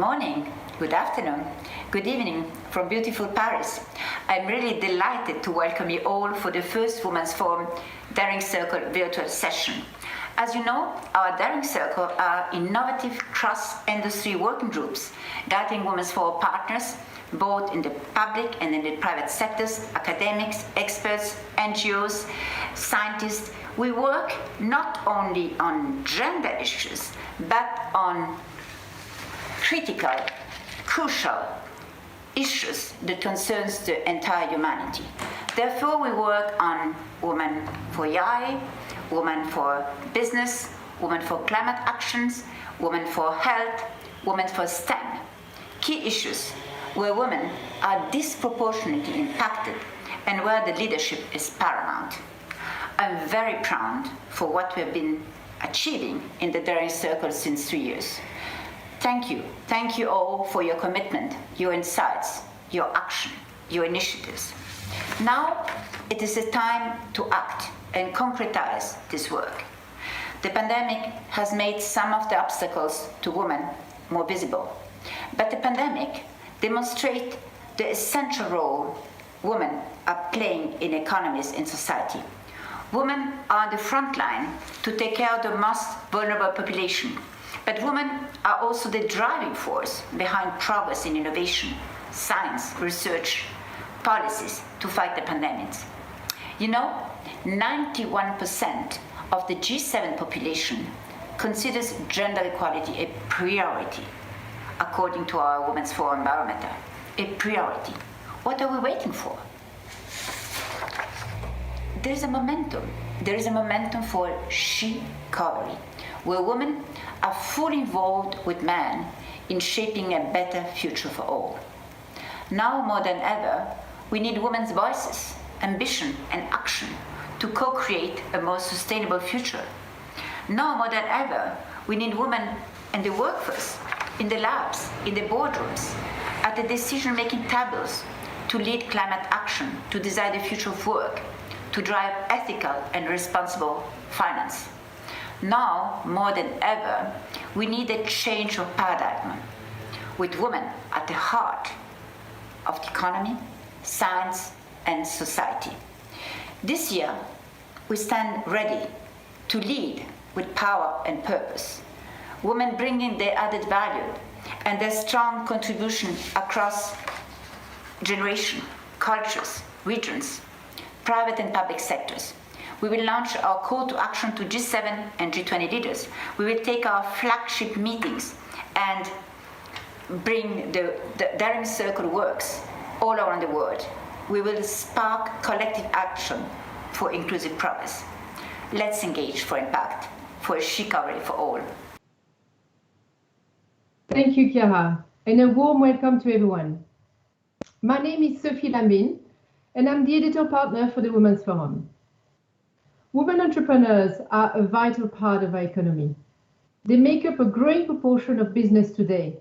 morning, good afternoon, good evening from beautiful Paris. I'm really delighted to welcome you all for the first Women's Forum Daring Circle virtual session. As you know, our Daring Circle are innovative cross-industry working groups guiding Women's Forum partners both in the public and in the private sectors, academics, experts, NGOs, scientists. We work not only on gender issues, but on critical, crucial issues that concerns the entire humanity. Therefore, we work on women for AI, women for business, women for climate actions, women for health, women for STEM. Key issues where women are disproportionately impacted and where the leadership is paramount. I'm very proud for what we have been achieving in the Daring Circle since 3 years. Thank you all for your commitment, your insights, your action, your initiatives. Now it is the time to act and concretize this work. The pandemic has made some of the obstacles to women more visible, but the pandemic demonstrates the essential role women are playing in economies and society. Women are on the front line to take care of the most vulnerable population, but women are also the driving force behind progress in innovation, science, research, policies to fight the pandemics. You know, 91% of the G7 population considers gender equality a priority, according to our Women's Forum Barometer. A priority. What are we waiting for? There is a momentum. There is a momentum for she-covery, where women are fully involved with men in shaping a better future for all. Now more than ever, we need women's voices, ambition and action to co-create a more sustainable future. Now more than ever, we need women in the workforce, in the labs, in the boardrooms, at the decision-making tables to lead climate action, to design the future of work, to drive ethical and responsible finance. Now, more than ever, we need a change of paradigm, with women at the heart of the economy, science, and society. This year, we stand ready to lead with power and purpose. Women bringing their added value and their strong contribution across generations, cultures, regions, private and public sectors. We will launch our call to action to G7 and G20 leaders. We will take our flagship meetings and bring the Daring Circle works all around the world. We will spark collective action for inclusive progress. Let's engage for impact, for a she-covery for all. Thank you, Chiara, and a warm welcome to everyone. My name is Sophie Lambin, and I'm the editor partner for the Women's Forum. Women entrepreneurs are a vital part of our economy. They make up a growing proportion of business today.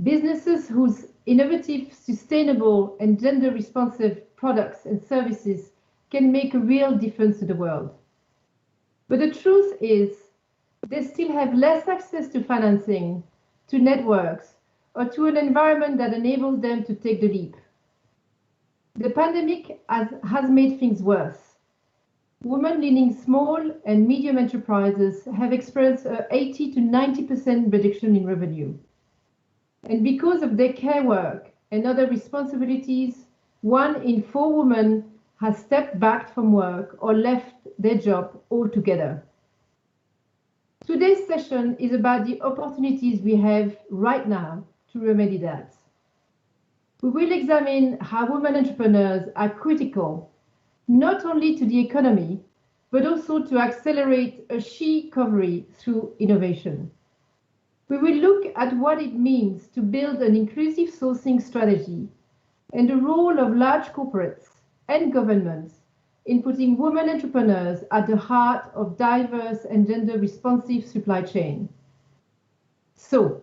Businesses whose innovative, sustainable, and gender-responsive products and services can make a real difference to the world. But the truth is, they still have less access to financing, to networks, or to an environment that enables them to take the leap. The pandemic has made things worse. Women leading small and medium enterprises have experienced an 80 to 90% reduction in revenue. And because of their care work and other responsibilities, 1 in 4 women has stepped back from work or left their job altogether. Today's session is about the opportunities we have right now to remedy that. We will examine how women entrepreneurs are critical, not only to the economy, but also to accelerate a she-covery through innovation. We will look at what it means to build an inclusive sourcing strategy and the role of large corporates and governments in putting women entrepreneurs at the heart of diverse and gender-responsive supply chain. So,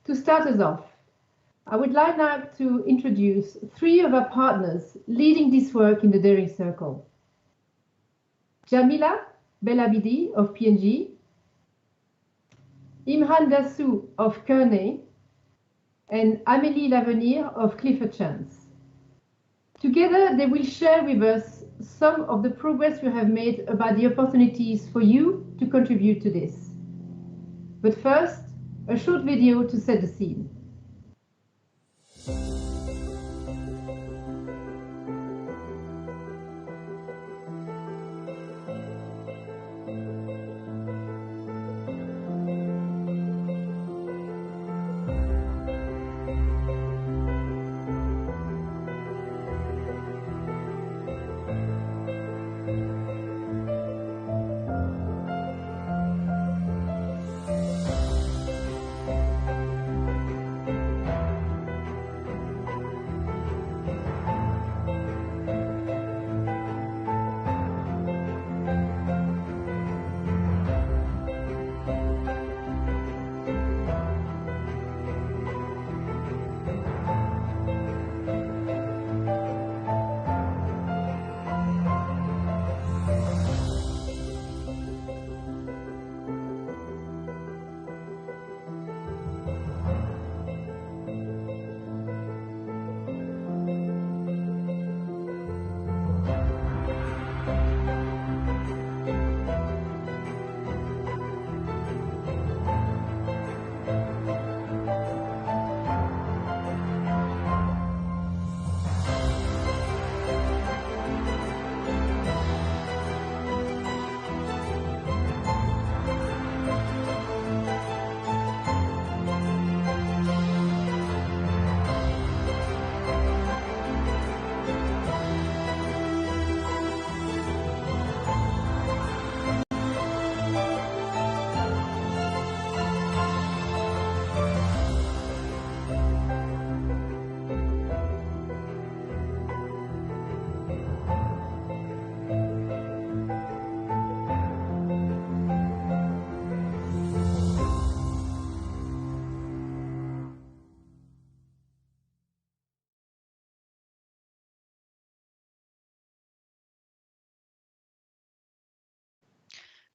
to start us off, I would like now to introduce 3 of our partners leading this work in the Daring Circle. Jamila Belabidi of P&G, Imran Dassou of Kearney, and Amélie Lavenir of Clifford Chance. Together, they will share with us some of the progress we have made about the opportunities for you to contribute to this. But first, a short video to set the scene.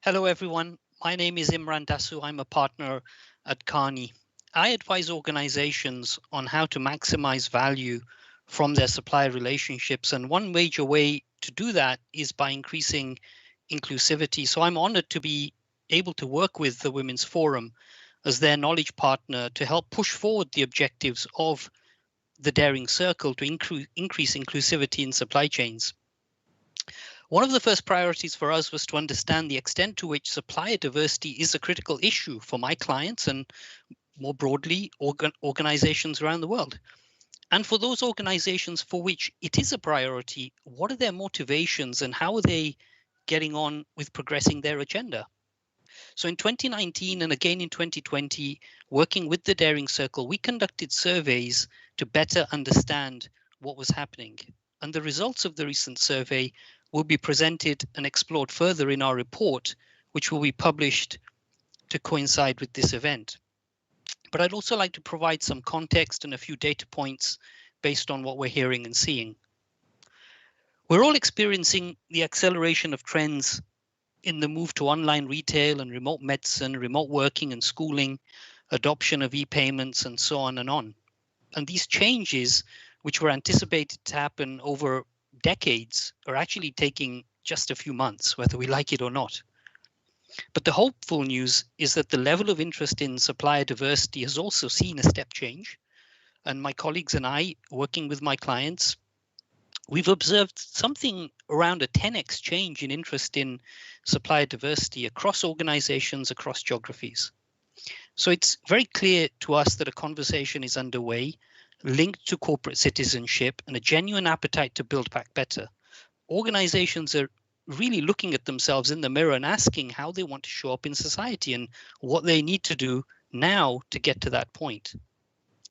Hello, everyone. My name is Imran Dasu. I'm a partner at Carney. I advise organizations on how to maximize value from their supplier relationships. And one major way to do that is by increasing inclusivity. So I'm honored to be able to work with the Women's Forum as their knowledge partner to help push forward the objectives of the Daring Circle to increase inclusivity in supply chains. One of the first priorities for us was to understand the extent to which supplier diversity is a critical issue for my clients and more broadly organizations around the world. And for those organizations for which it is a priority, what are their motivations and how are they getting on with progressing their agenda? So in 2019 and again in 2020, working with the Daring Circle, we conducted surveys to better understand what was happening. And the results of the recent survey will be presented and explored further in our report, which will be published to coincide with this event. But I'd also like to provide some context and a few data points based on what we're hearing and seeing. We're all experiencing the acceleration of trends in the move to online retail and remote medicine, remote working and schooling, adoption of e-payments, and so on and on. And these changes, which were anticipated to happen over decades, are actually taking just a few months, whether we like it or not. But the hopeful news is that the level of interest in supplier diversity has also seen a step change. And my colleagues and I, working with my clients, we've observed something around a 10x change in interest in supplier diversity across organizations, across geographies. So it's very clear to us that a conversation is underway, linked to corporate citizenship and a genuine appetite to build back better. Organizations are really looking at themselves in the mirror and asking how they want to show up in society and what they need to do now to get to that point.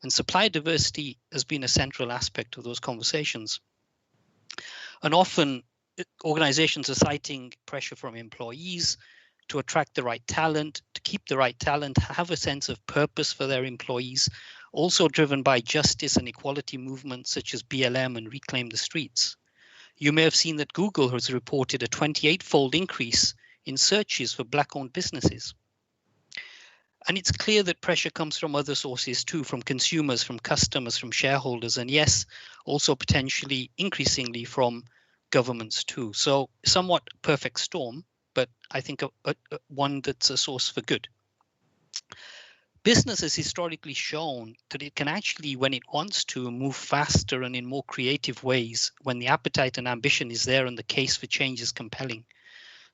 And supplier diversity has been a central aspect of those conversations. And often organizations are citing pressure from employees to attract the right talent, to keep the right talent, have a sense of purpose for their employees, also driven by justice and equality movements such as BLM and Reclaim the Streets. You may have seen that Google has reported a 28-fold increase in searches for Black-owned businesses. And it's clear that pressure comes from other sources too, from consumers, from customers, from shareholders, and yes, also potentially increasingly from governments too. So somewhat perfect storm, but I think one that's a source for good. Business has historically shown that it can actually, when it wants to, move faster and in more creative ways when the appetite and ambition is there and the case for change is compelling.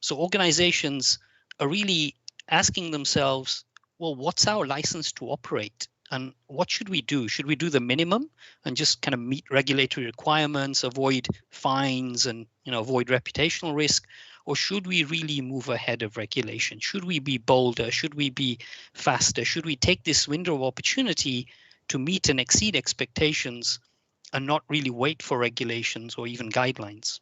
So organizations are really asking themselves, well, what's our license to operate? And what should we do? Should we do the minimum and just kind of meet regulatory requirements, avoid fines and avoid reputational risk? Or should we really move ahead of regulation? Should we be bolder? Should we be faster? Should we take this window of opportunity to meet and exceed expectations and not really wait for regulations or even guidelines?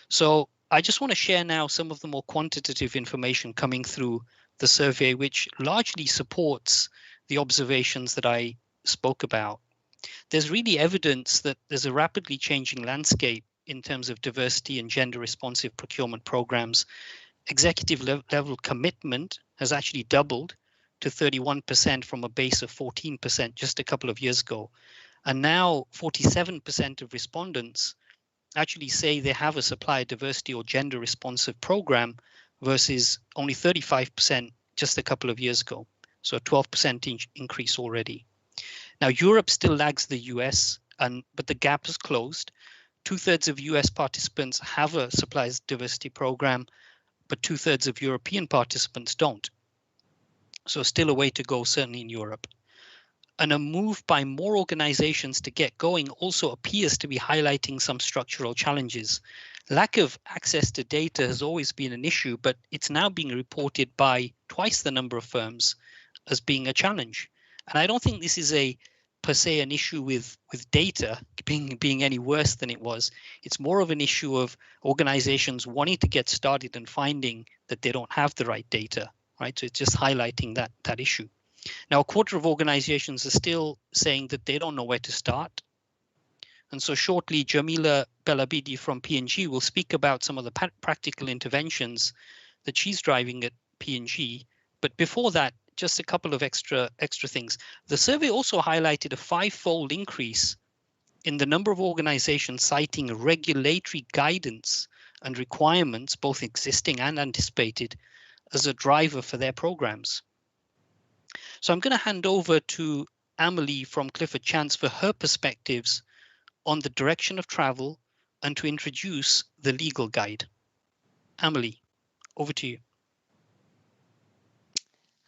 So I just want to share now some of the more quantitative information coming through the survey, which largely supports the observations that I spoke about. There's really evidence that there's a rapidly changing landscape in terms of diversity and gender responsive procurement programs. Executive level commitment has actually doubled to 31% from a base of 14% just a couple of years ago. And now 47% of respondents actually say they have a supplier diversity or gender responsive program versus only 35% just a couple of years ago. So a 12% increase already. Now, Europe still lags the US, but the gap has closed. 2/3 of US participants have a suppliers diversity program, but 2/3 of European participants don't. So still a way to go, certainly in Europe. And a move by more organizations to get going also appears to be highlighting some structural challenges. Lack of access to data has always been an issue, but it's now being reported by twice the number of firms as being a challenge. And I don't think this is per se an issue with data being any worse than it was. It's more of an issue of organizations wanting to get started and finding that they don't have the right data, right? So it's just highlighting that issue. Now, a quarter of organizations are still saying that they don't know where to start. And so shortly, Jamila Belabidi from P&G will speak about some of the practical interventions that she's driving at P&G. But before that, just a couple of extra things. The survey also highlighted a 5-fold increase in the number of organizations citing regulatory guidance and requirements, both existing and anticipated, as a driver for their programs. So I'm going to hand over to Amelie from Clifford Chance for her perspectives on the direction of travel and to introduce the legal guide. Amelie, over to you.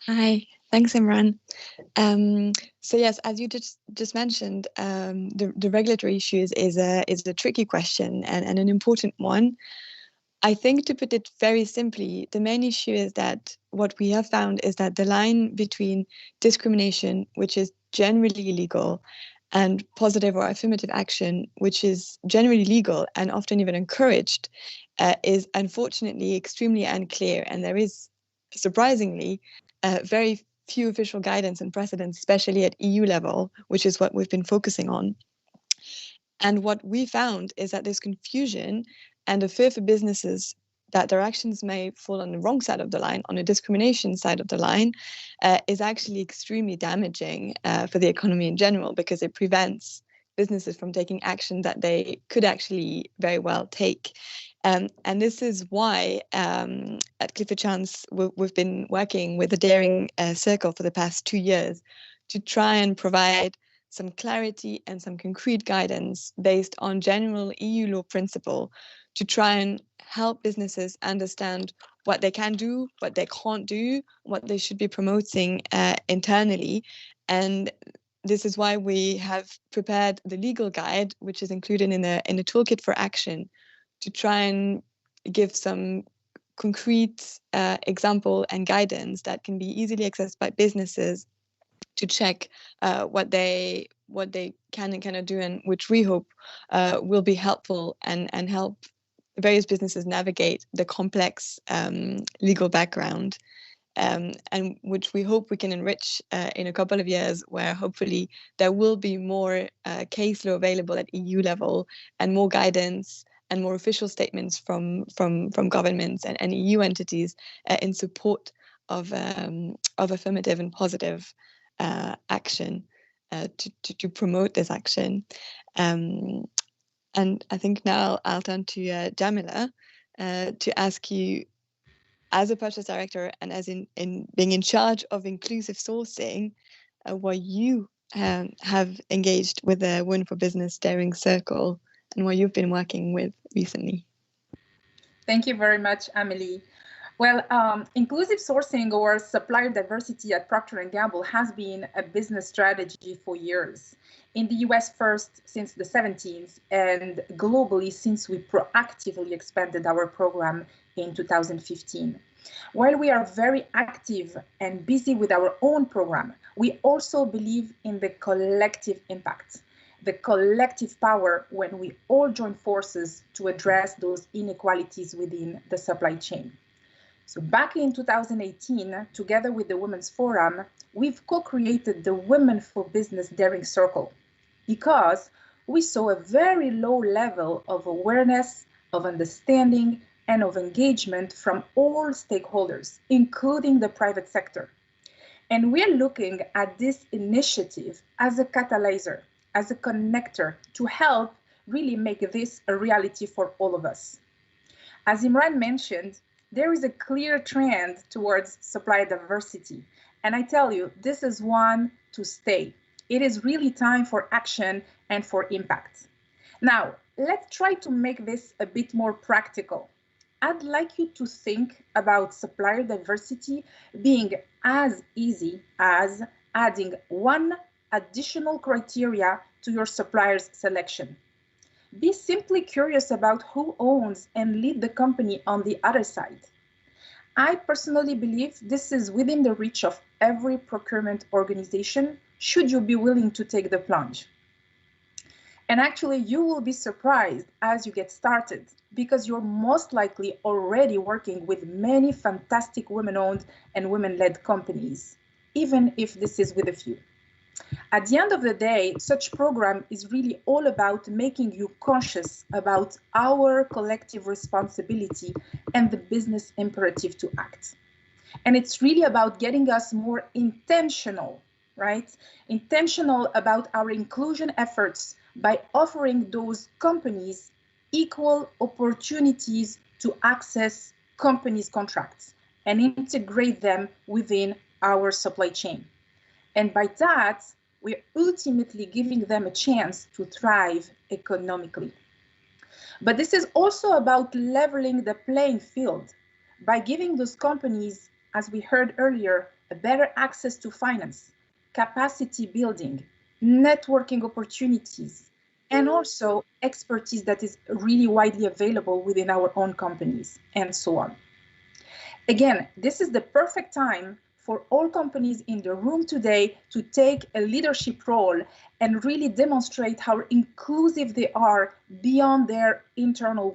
Hi, thanks, Imran. So yes, as you just mentioned, the regulatory issues is a tricky question and an important one. I think, to put it very simply, the main issue is that what we have found is that the line between discrimination, which is generally illegal, and positive or affirmative action, which is generally legal and often even encouraged, is unfortunately extremely unclear. And there is, surprisingly, very few official guidance and precedents, especially at EU level, which is what we've been focusing on. And what we found is that this confusion and a fear for businesses that their actions may fall on the wrong side of the line, on a discrimination side of the line, is actually extremely damaging for the economy in general, because it prevents businesses from taking action that they could actually very well take. And this is why at Clifford Chance we've been working with the Daring Circle for the past 2 years to try and provide some clarity and some concrete guidance based on general EU law principle to try and help businesses understand what they can do, what they can't do, what they should be promoting internally. And this is why we have prepared the legal guide, which is included in a toolkit for action, to try and give some concrete example and guidance that can be easily accessed by businesses to check what they can and cannot do, and which we hope will be helpful and help various businesses navigate the complex legal background, and which we hope we can enrich in a couple of years, where hopefully there will be more case law available at EU level and more guidance and more official statements from governments and EU entities in support of affirmative and positive action to promote this action. And I think now I'll turn to Jamila to ask you, as a purchase director and as in being in charge of inclusive sourcing, what you have engaged with the Women for Business Daring Circle and what you've been working with recently. Thank you very much, Amelie. Well, inclusive sourcing or supplier diversity at Procter & Gamble has been a business strategy for years. In the US first since the 70s and globally since we proactively expanded our program in 2015. While we are very active and busy with our own program, we also believe in the collective impact, the collective power when we all join forces to address those inequalities within the supply chain. So back in 2018, together with the Women's Forum, we've co-created the Women for Business Daring Circle because we saw a very low level of awareness, of understanding, and of engagement from all stakeholders, including the private sector. And we're looking at this initiative as a catalyzer, as a connector to help really make this a reality for all of us. As Imran mentioned, there is a clear trend towards supply diversity. And I tell you, this is one to stay. It is really time for action and for impact. Now, let's try to make this a bit more practical. I'd like you to think about supplier diversity being as easy as adding one additional criteria to your supplier's selection. Be simply curious about who owns and lead the company on the other side. I personally believe this is within the reach of every procurement organization, should you be willing to take the plunge. And actually, you will be surprised as you get started because you're most likely already working with many fantastic women-owned and women-led companies, even if this is with a few. At the end of the day, such program is really all about making you conscious about our collective responsibility and the business imperative to act. And it's really about getting us more intentional, right? Intentional about our inclusion efforts by offering those companies equal opportunities to access companies' contracts and integrate them within our supply chain. And by that, we're ultimately giving them a chance to thrive economically. But this is also about leveling the playing field by giving those companies, as we heard earlier, a better access to finance, capacity building, networking opportunities, and also expertise that is really widely available within our own companies, and so on. Again, this is the perfect time for all companies in the room today to take a leadership role and really demonstrate how inclusive they are beyond their internal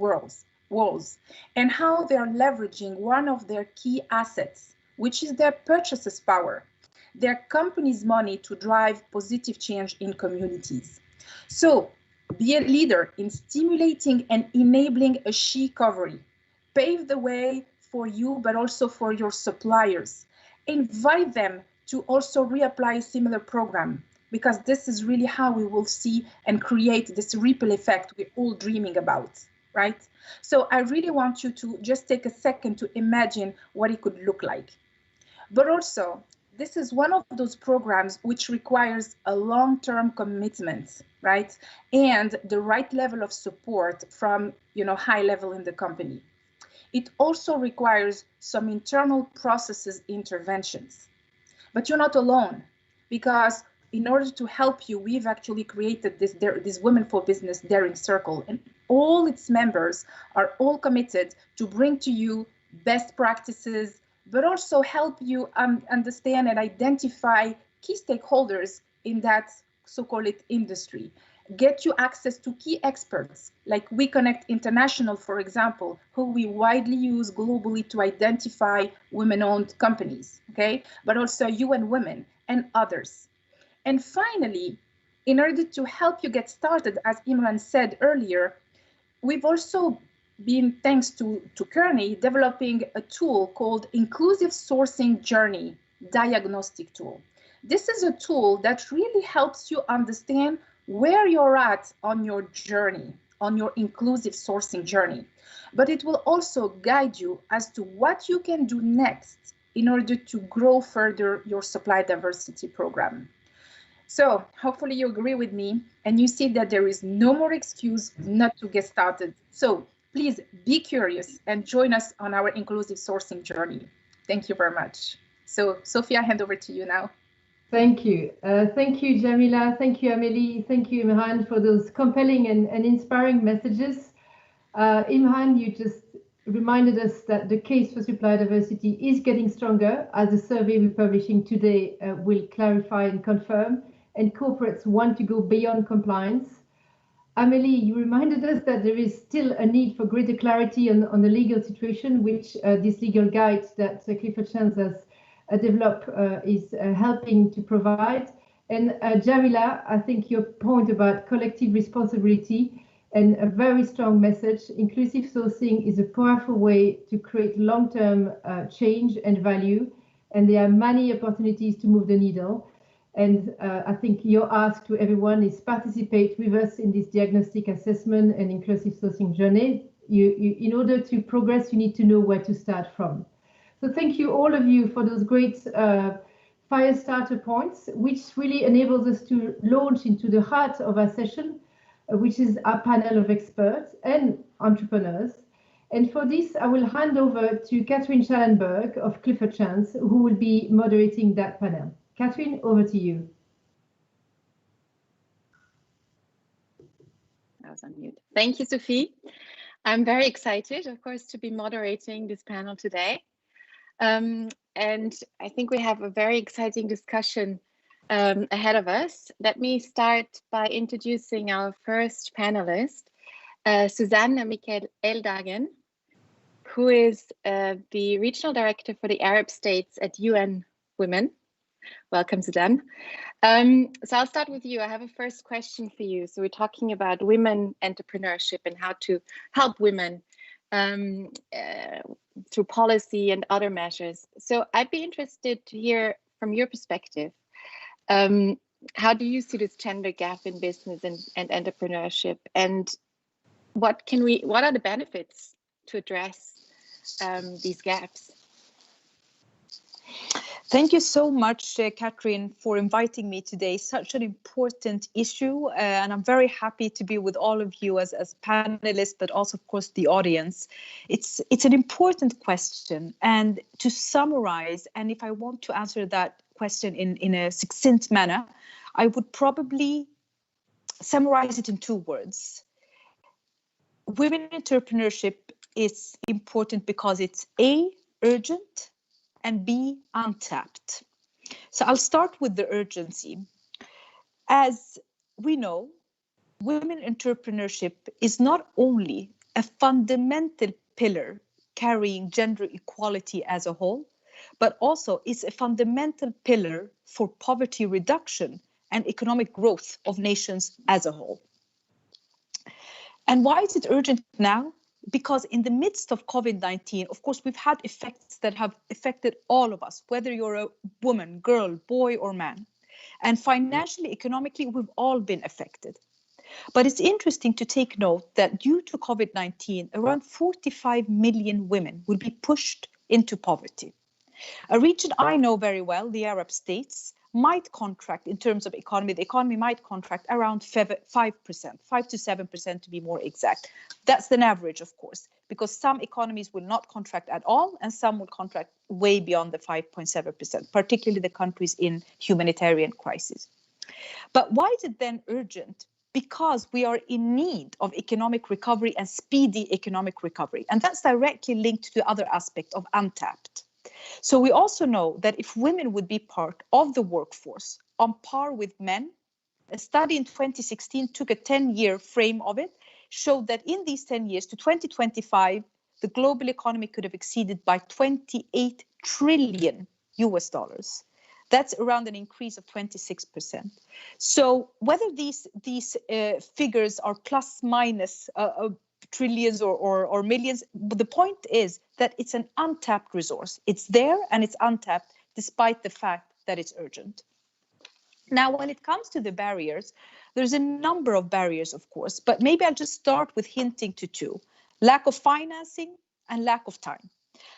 walls, and how they're leveraging one of their key assets, which is their purchasing power, their company's money to drive positive change in communities. So be a leader in stimulating and enabling a she recovery. Pave the way for you, but also for your suppliers. Invite them to also reapply a similar program, because this is really how we will see and create this ripple effect we're all dreaming about, right? So I really want you to just take a second to imagine what it could look like. But also, this is one of those programs which requires a long-term commitment, right? And the right level of support from, high level in the company. It also requires some internal processes interventions. But you're not alone, because in order to help you, we've actually created this Women for Business Daring Circle, and all its members are all committed to bring to you best practices, but also help you understand and identify key stakeholders in that so-called industry. Get you access to key experts like WeConnect International, for example, who we widely use globally to identify women-owned companies, okay? But also UN Women and others. And finally, in order to help you get started, as Imran said earlier, we've also been, thanks to Kearney, developing a tool called Inclusive Sourcing Journey Diagnostic tool. This is a tool that really helps you understand where you're at on your journey, on your inclusive sourcing journey. But it will also guide you as to what you can do next in order to grow further your supply diversity program. So hopefully you agree with me and you see that there is no more excuse not to get started. So please be curious and join us on our inclusive sourcing journey. Thank you very much. So Sophia, I hand over to you now. Thank you. Thank you, Jamila. Thank you, Amélie. Thank you, Imran, for those compelling and inspiring messages. Imran, you just reminded us that the case for supply diversity is getting stronger, as the survey we're publishing today will clarify and confirm, and corporates want to go beyond compliance. Amélie, you reminded us that there is still a need for greater clarity on the legal situation, which this legal guide that Clifford Chance has developed is helping to provide. And Jamila, I think your point about collective responsibility and a very strong message. Inclusive sourcing is a powerful way to create long-term change and value, and there are many opportunities to move the needle. And I think your ask to everyone is participate with us in this diagnostic assessment and inclusive sourcing journey. In order to progress, you need to know where to start from. So thank you, all of you, for those great fire starter points, which really enables us to launch into the heart of our session, which is our panel of experts and entrepreneurs. And for this, I will hand over to Catherine Schallenberg of Clifford Chance, who will be moderating that panel. Catherine, over to you. I was on mute. Thank you, Sophie. I'm very excited, of course, to be moderating this panel today. And I think we have a very exciting discussion ahead of us. Let me start by introducing our first panelist, Susanne Michael Eldagen, who is the Regional Director for the Arab States at UN Women. Welcome, Sudan. So I'll start with you. I have a first question for you. So we're talking about women entrepreneurship and how to help women through policy and other measures. So I'd be interested to hear from your perspective, how do you see this gender gap in business and entrepreneurship, and what are the benefits to address these gaps? Thank you so much, Catherine, for inviting me today. Such an important issue, and I'm very happy to be with all of you as panelists, but also, of course, the audience. It's an important question, and to summarize, and if I want to answer that question in a succinct manner, I would probably summarize it in 2 words. Women entrepreneurship is important because it's A, urgent, and B, untapped. So I'll start with the urgency. As we know, women entrepreneurship is not only a fundamental pillar carrying gender equality as a whole, but also is a fundamental pillar for poverty reduction and economic growth of nations as a whole. And why is it urgent now? Because in the midst of COVID-19, of course, we've had effects that have affected all of us, whether you're a woman, girl, boy, or man. And financially, economically, we've all been affected. But it's interesting to take note that due to COVID-19, around 45 million women will be pushed into poverty. A region I know very well, the Arab states, might contract in terms of economy. The economy might contract around 5%, 5 to 7% to be more exact. That's an average, of course, because some economies will not contract at all and some will contract way beyond the 5.7%, particularly the countries in humanitarian crisis. But why is it then urgent? Because we are in need of economic recovery and speedy economic recovery. And that's directly linked to the other aspect of untapped. So we also know that if women would be part of the workforce on par with men, a study in 2016 took a 10-year frame of it, showed that in these 10 years to 2025, the global economy could have exceeded by $28 trillion. That's around an increase of 26%. So whether these figures are plus minus trillions or millions. But the point is that it's an untapped resource. It's there and it's untapped despite the fact that it's urgent. Now, when it comes to the barriers, there's a number of barriers, of course, but maybe I'll just start with hinting to two: lack of financing and lack of time.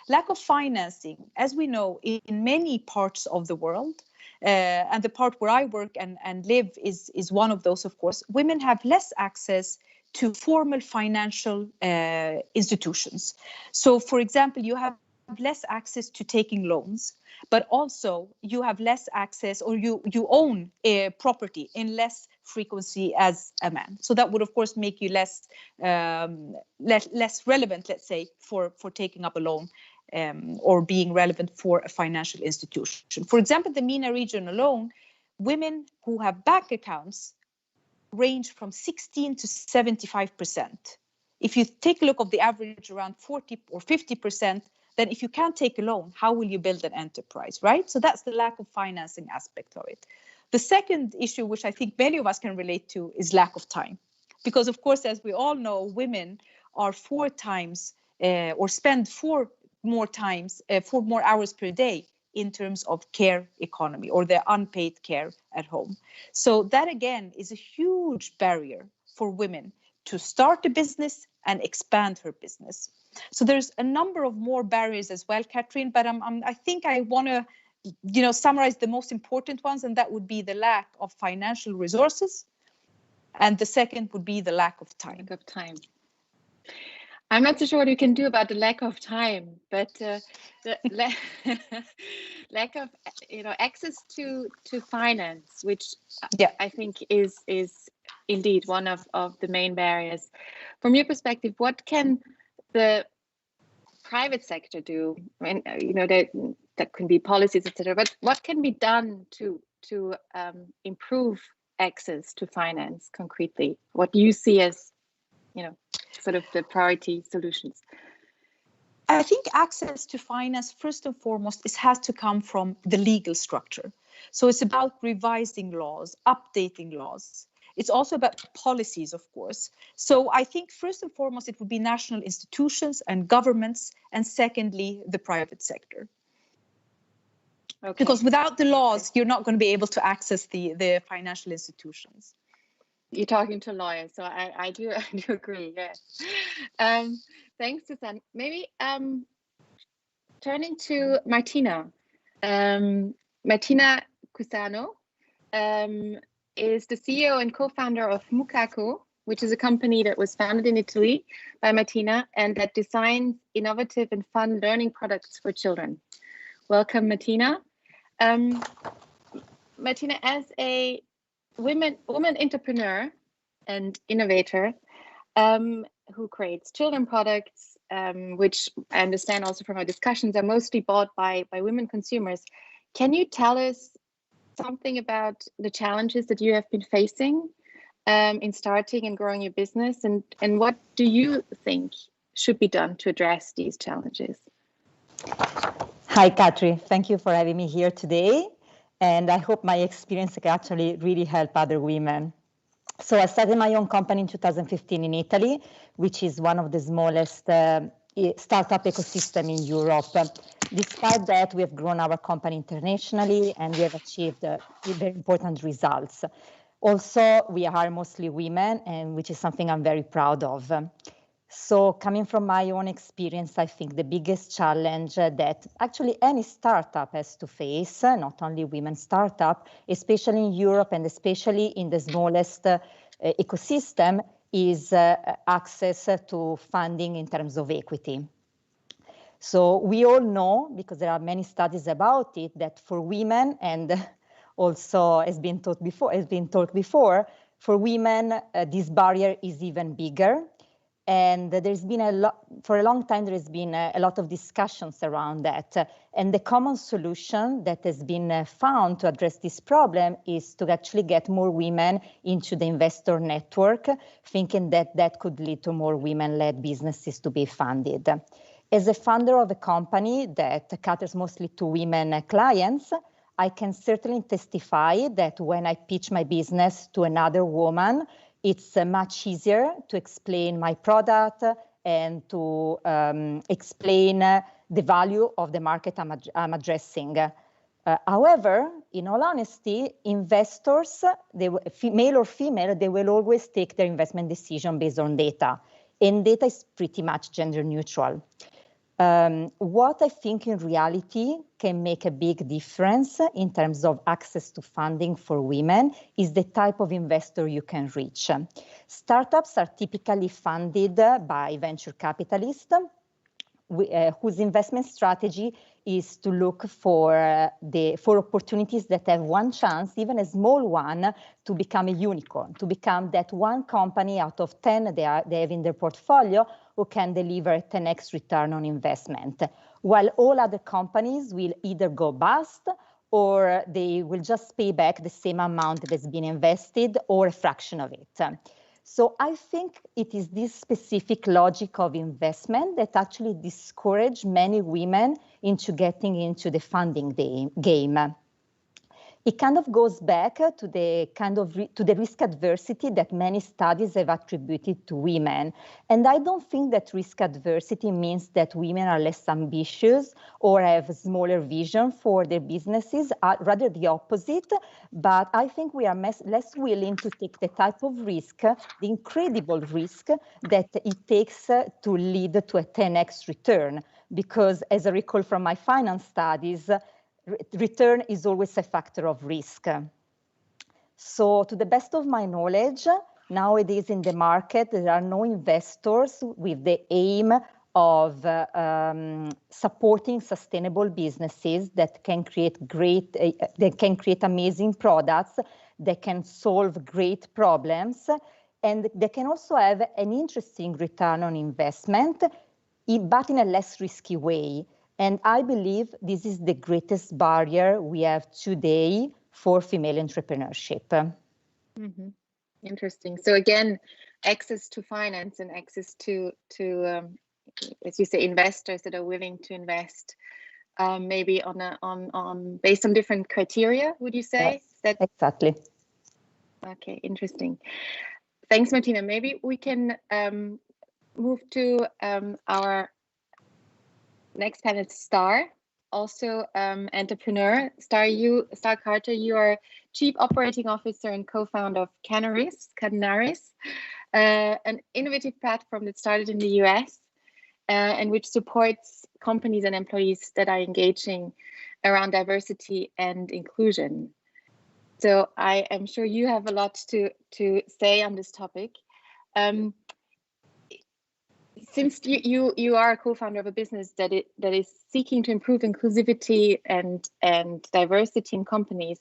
Lack of financing, as we know, in many parts of the world, and the part where I work and live is one of those, of course, women have less access to formal financial institutions. So, for example, you have less access to taking loans, but also you have less access, or you own a property in less frequency as a man. So that would, of course, make you less relevant, let's say, for taking up a loan or being relevant for a financial institution. For example, the MENA region alone, women who have bank accounts range from 16 to 75%. If you take a look of the average around 40 or 50%, then if you can't take a loan, how will you build an enterprise, right? So that's the lack of financing aspect of it. The second issue, which I think many of us can relate to, is lack of time. Because, of course, as we all know, women are 4 times or spend 4 more hours per day in terms of care economy or their unpaid care at home. So that, again, is a huge barrier for women to start a business and expand her business. So there's a number of more barriers as well, Catherine, but I think I want to summarize the most important ones, and that would be the lack of financial resources. And the second would be the lack of time. Lack of time. I'm not so sure what you can do about the lack of time, but the lack of access to finance, which I think is indeed one of the main barriers. From your perspective, what can the private sector do? I mean, that can be policies, etc. But what can be done to improve access to finance concretely? What do you see as, sort of the priority solutions? I think access to finance, first and foremost, has to come from the legal structure. So it's about revising laws, updating laws. It's also about policies, of course. So I think first and foremost, it would be national institutions and governments, and secondly, the private sector. Okay. Because without the laws, you're not going to be able to access the financial institutions. You're talking to lawyers, so I do agree. Yes. Thanks, Susan. Maybe turning to Martina. Martina Cusano is the CEO and co-founder of Mukaku, which is a company that was founded in Italy by Martina and that designs innovative and fun learning products for children. Welcome, Martina. Martina, as a woman entrepreneur and innovator who creates children products, which I understand also from our discussions are mostly bought by women consumers. Can you tell us something about the challenges that you have been facing in starting and growing your business, and what do you think should be done to address these challenges? Hi, Katri. Thank you for having me here today. And I hope my experience can actually really help other women. So I started my own company in 2015 in Italy, which is one of the smallest startup ecosystem in Europe. Despite that, we have grown our company internationally and we have achieved very important results. Also, we are mostly women, and which is something I'm very proud of. So coming from my own experience, I think the biggest challenge that actually any startup has to face, not only women startup, especially in Europe and especially in the smallest ecosystem, is access to funding in terms of equity. So we all know, because there are many studies about it, that for women, and also has been talked before, for women, this barrier is even bigger. And there's been for a long time, there has been a lot of discussions around that. And the common solution that has been found to address this problem is to actually get more women into the investor network, thinking that that could lead to more women-led businesses to be funded. As a founder of a company that caters mostly to women clients, I can certainly testify that when I pitch my business to another woman, It's much easier to explain my product and to explain the value of the market I'm addressing. However, in all honesty, investors, male or female, they will always take their investment decision based on data. And data is pretty much gender neutral. What I think in reality can make a big difference in terms of access to funding for women is the type of investor you can reach. Startups are typically funded by venture capitalists whose investment strategy is to look for opportunities that have one chance, even a small one, to become a unicorn, to become that one company out of 10 they have in their portfolio who can deliver a 10x return on investment, while all other companies will either go bust or they will just pay back the same amount that has been invested or a fraction of it. So I think it is this specific logic of investment that actually discourage many women into getting into the funding game. It kind of goes back to the risk adversity that many studies have attributed to women. And I don't think that risk adversity means that women are less ambitious or have a smaller vision for their businesses, rather the opposite. But I think we are less willing to take the type of risk, the incredible risk that it takes to lead to a 10x return. Because as I recall from my finance studies, return is always a factor of risk. So to the best of my knowledge, nowadays in the market, there are no investors with the aim of supporting sustainable businesses that can create amazing products, that can solve great problems, and they can also have an interesting return on investment, but in a less risky way. And I believe this is the greatest barrier we have today for female entrepreneurship. Mm-hmm. Interesting. So again, access to finance and access to as you say, investors that are willing to invest, maybe on based on different criteria. Would you say? Yes, exactly. Okay, interesting. Thanks, Martina. Maybe we can move to our next panelist, Star, also entrepreneur. Star Carter, you are Chief Operating Officer and co-founder of Canaris, an innovative platform that started in the US and which supports companies and employees that are engaging around diversity and inclusion. So I am sure you have a lot to say on this topic. Since you are a co-founder of a business that is seeking to improve inclusivity and diversity in companies,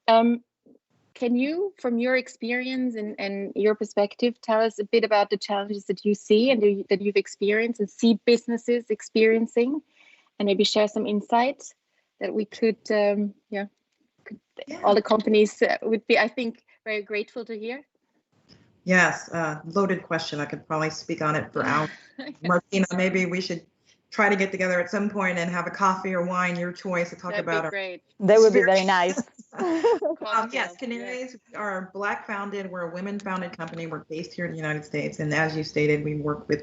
can you, from your experience and your perspective, tell us a bit about the challenges that you see and that you've experienced and see businesses experiencing, and maybe share some insights that we could, all the companies would be, I think, very grateful to hear? Yes, loaded question. I could probably speak on it for hours. Martina, maybe we should try to get together at some point and have a coffee or wine, your choice, to talk about it. Great. That would be very nice. Yes, Canaris are Black founded. We're a women founded company. We're based here in the United States. And as you stated, we work with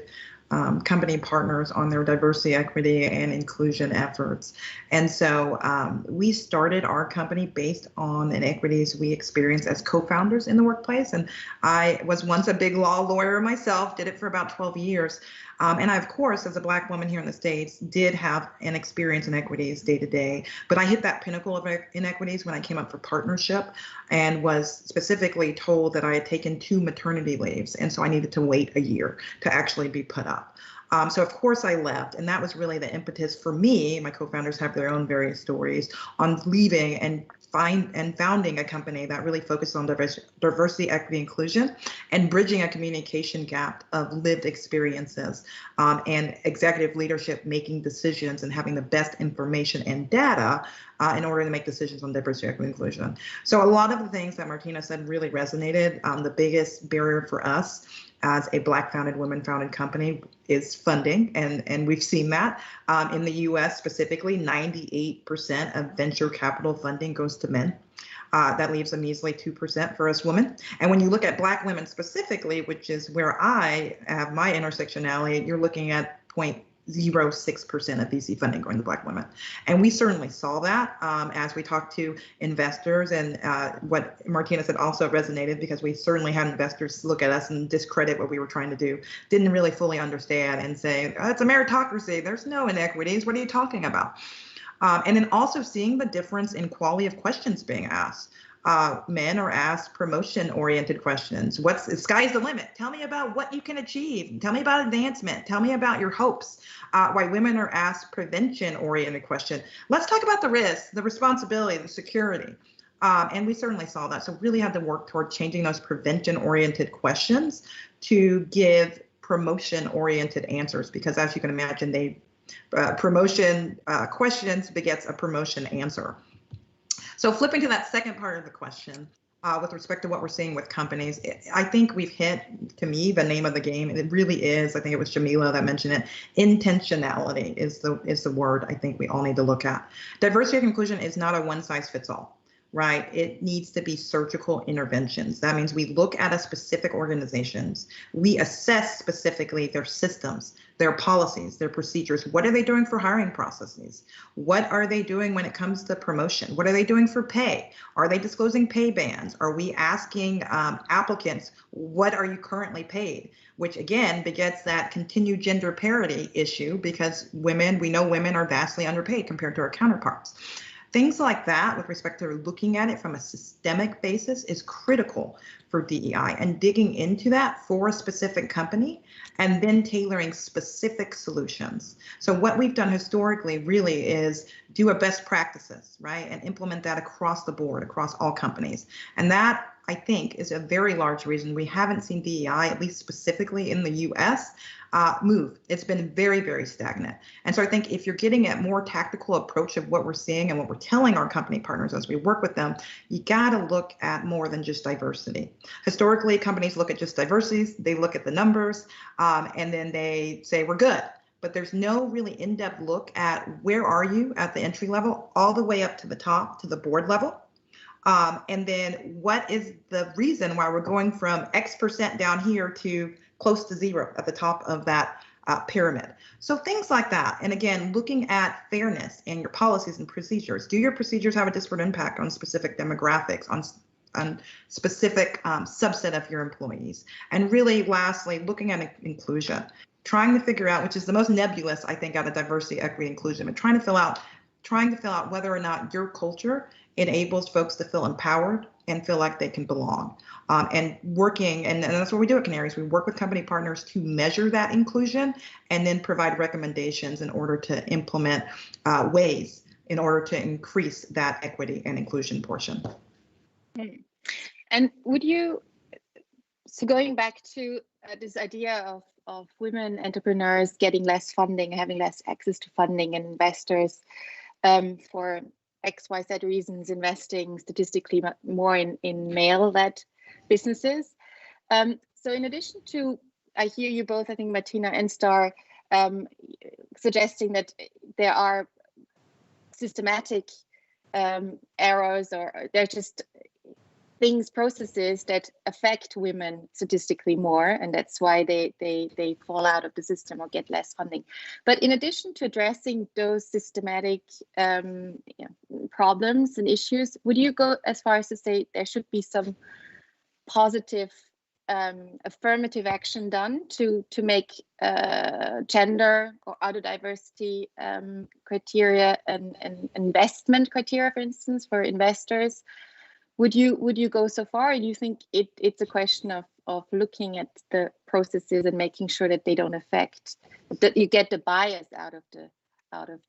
company partners on their diversity, equity, and inclusion efforts. And so we started our company based on inequities we experienced as co-founders in the workplace. And I was once a big law lawyer myself, did it for about 12 years. And I, of course, as a Black woman here in the States, did have an experience in inequities day to day. But I hit that pinnacle of inequities when I came up for partnership and was specifically told that I had taken 2 maternity leaves. And so I needed to wait a year to actually be put up. So of course I left, and that was really the impetus for me. My co-founders have their own various stories on leaving and founding a company that really focused on diversity, equity, inclusion, and bridging a communication gap of lived experiences and executive leadership making decisions and having the best information and data in order to make decisions on diversity, equity, inclusion. So a lot of the things that Martina said really resonated. The biggest barrier for us as a Black founded, women founded company is funding. And we've seen that in the US specifically, 98% of venture capital funding goes to men. That leaves a measly 2% for us women. And when you look at Black women specifically, which is where I have my intersectionality, you're looking at 0.06% of VC funding going to Black women. And we certainly saw that as we talked to investors, and what Martina said also resonated, because we certainly had investors look at us and discredit what we were trying to do, didn't really fully understand and say, oh, it's a meritocracy, there's no inequities, what are you talking about? And then also seeing the difference in quality of questions being asked. Men are asked promotion-oriented questions. The sky's the limit. Tell me about what you can achieve. Tell me about advancement. Tell me about your hopes. While women are asked prevention-oriented questions. Let's talk about the risks, the responsibility, the security. And we certainly saw that. So really had to work toward changing those prevention-oriented questions to give promotion-oriented answers, because as you can imagine, promotion questions begets a promotion answer. So flipping to that second part of the question, with respect to what we're seeing with companies, I think we've hit, to me, the name of the game. And it really is, I think it was Jamila that mentioned it, intentionality is the word I think we all need to look at. Diversity and inclusion is not a one-size-fits-all, right? It needs to be surgical interventions. That means we look at a specific organizations, we assess specifically their systems, their policies, their procedures. What are they doing for hiring processes? What are they doing when it comes to promotion? What are they doing for pay? Are they disclosing pay bands? Are we asking applicants, what are you currently paid? Which again begets that continued gender parity issue, because we know women are vastly underpaid compared to our counterparts. Things like that, with respect to looking at it from a systemic basis, is critical for DEI, and digging into that for a specific company and then tailoring specific solutions. So what we've done historically really is do a best practices, right? And implement that across the board, across all companies. And that, I think, is a very large reason we haven't seen DEI, at least specifically in the US, move. It's been very, very stagnant. And so I think if you're getting a more tactical approach of what we're seeing and what we're telling our company partners as we work with them, you got to look at more than just diversity. Historically, companies look at just diversities, they look at the numbers, and then they say, we're good. But there's no really in-depth look at where are you at the entry level, all the way up to the top, to the board level. And then what is the reason why we're going from X% down here to close to zero at the top of that pyramid. So things like that. And again, looking at fairness in your policies and procedures. Do your procedures have a disparate impact on specific demographics, on specific subset of your employees? And really, lastly, looking at inclusion, trying to figure out, which is the most nebulous, I think, out of diversity, equity, inclusion, but trying to fill out whether or not your culture enables folks to feel empowered and feel like they can belong. And working, and that's what we do at Canaries. We work with company partners to measure that inclusion and then provide recommendations in order to implement ways in order to increase that equity and inclusion portion. And would you, so going back to this idea of women entrepreneurs getting less funding, having less access to funding, and investors for XYZ reasons investing statistically more in male-led businesses. So in addition to, I hear you both, I think Martina and Star, suggesting that there are systematic errors, or they're just processes that affect women statistically more, and that's why they fall out of the system or get less funding. But in addition to addressing those systematic problems and issues, would you go as far as to say there should be some positive affirmative action done to make gender or other diversity criteria and investment criteria, for instance, for investors? Would you go so far, or do you think it's a question of looking at the processes and making sure that they don't affect, that you get the bias out of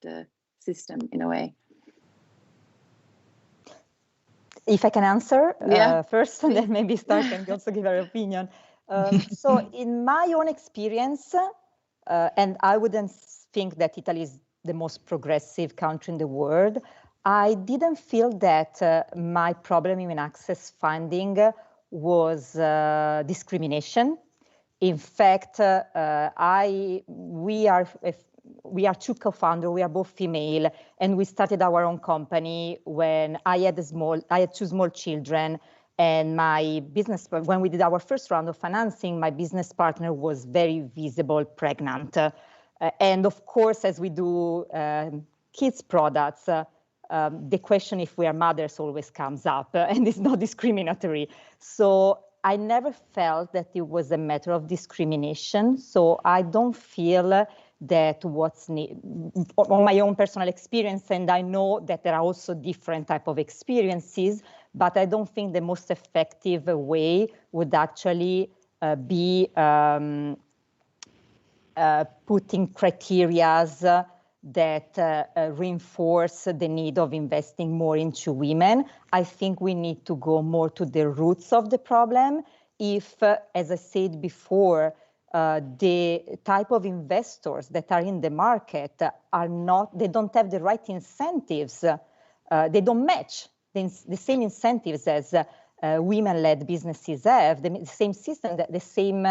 the system in a way? If I can answer first, and then maybe Star can also give her opinion. So in my own experience, and I wouldn't think that Italy is the most progressive country in the world, I didn't feel that my problem in access funding was we are two co-founders, we are both female, and we started our own company when I had two small children, and my business, when we did our first round of financing, my business partner was very visible pregnant. And of course, as we do kids products, the question if we are mothers always comes up, and it's not discriminatory. So I never felt that it was a matter of discrimination. So I don't feel that what's on my own personal experience, and I know that there are also different type of experiences, but I don't think the most effective way would actually be putting criterias that reinforce the need of investing more into women. I think we need to go more to the roots of the problem. If, as I said before, the type of investors that are in the market they don't have the right incentives, they don't match the same incentives as women-led businesses have, the same system, the same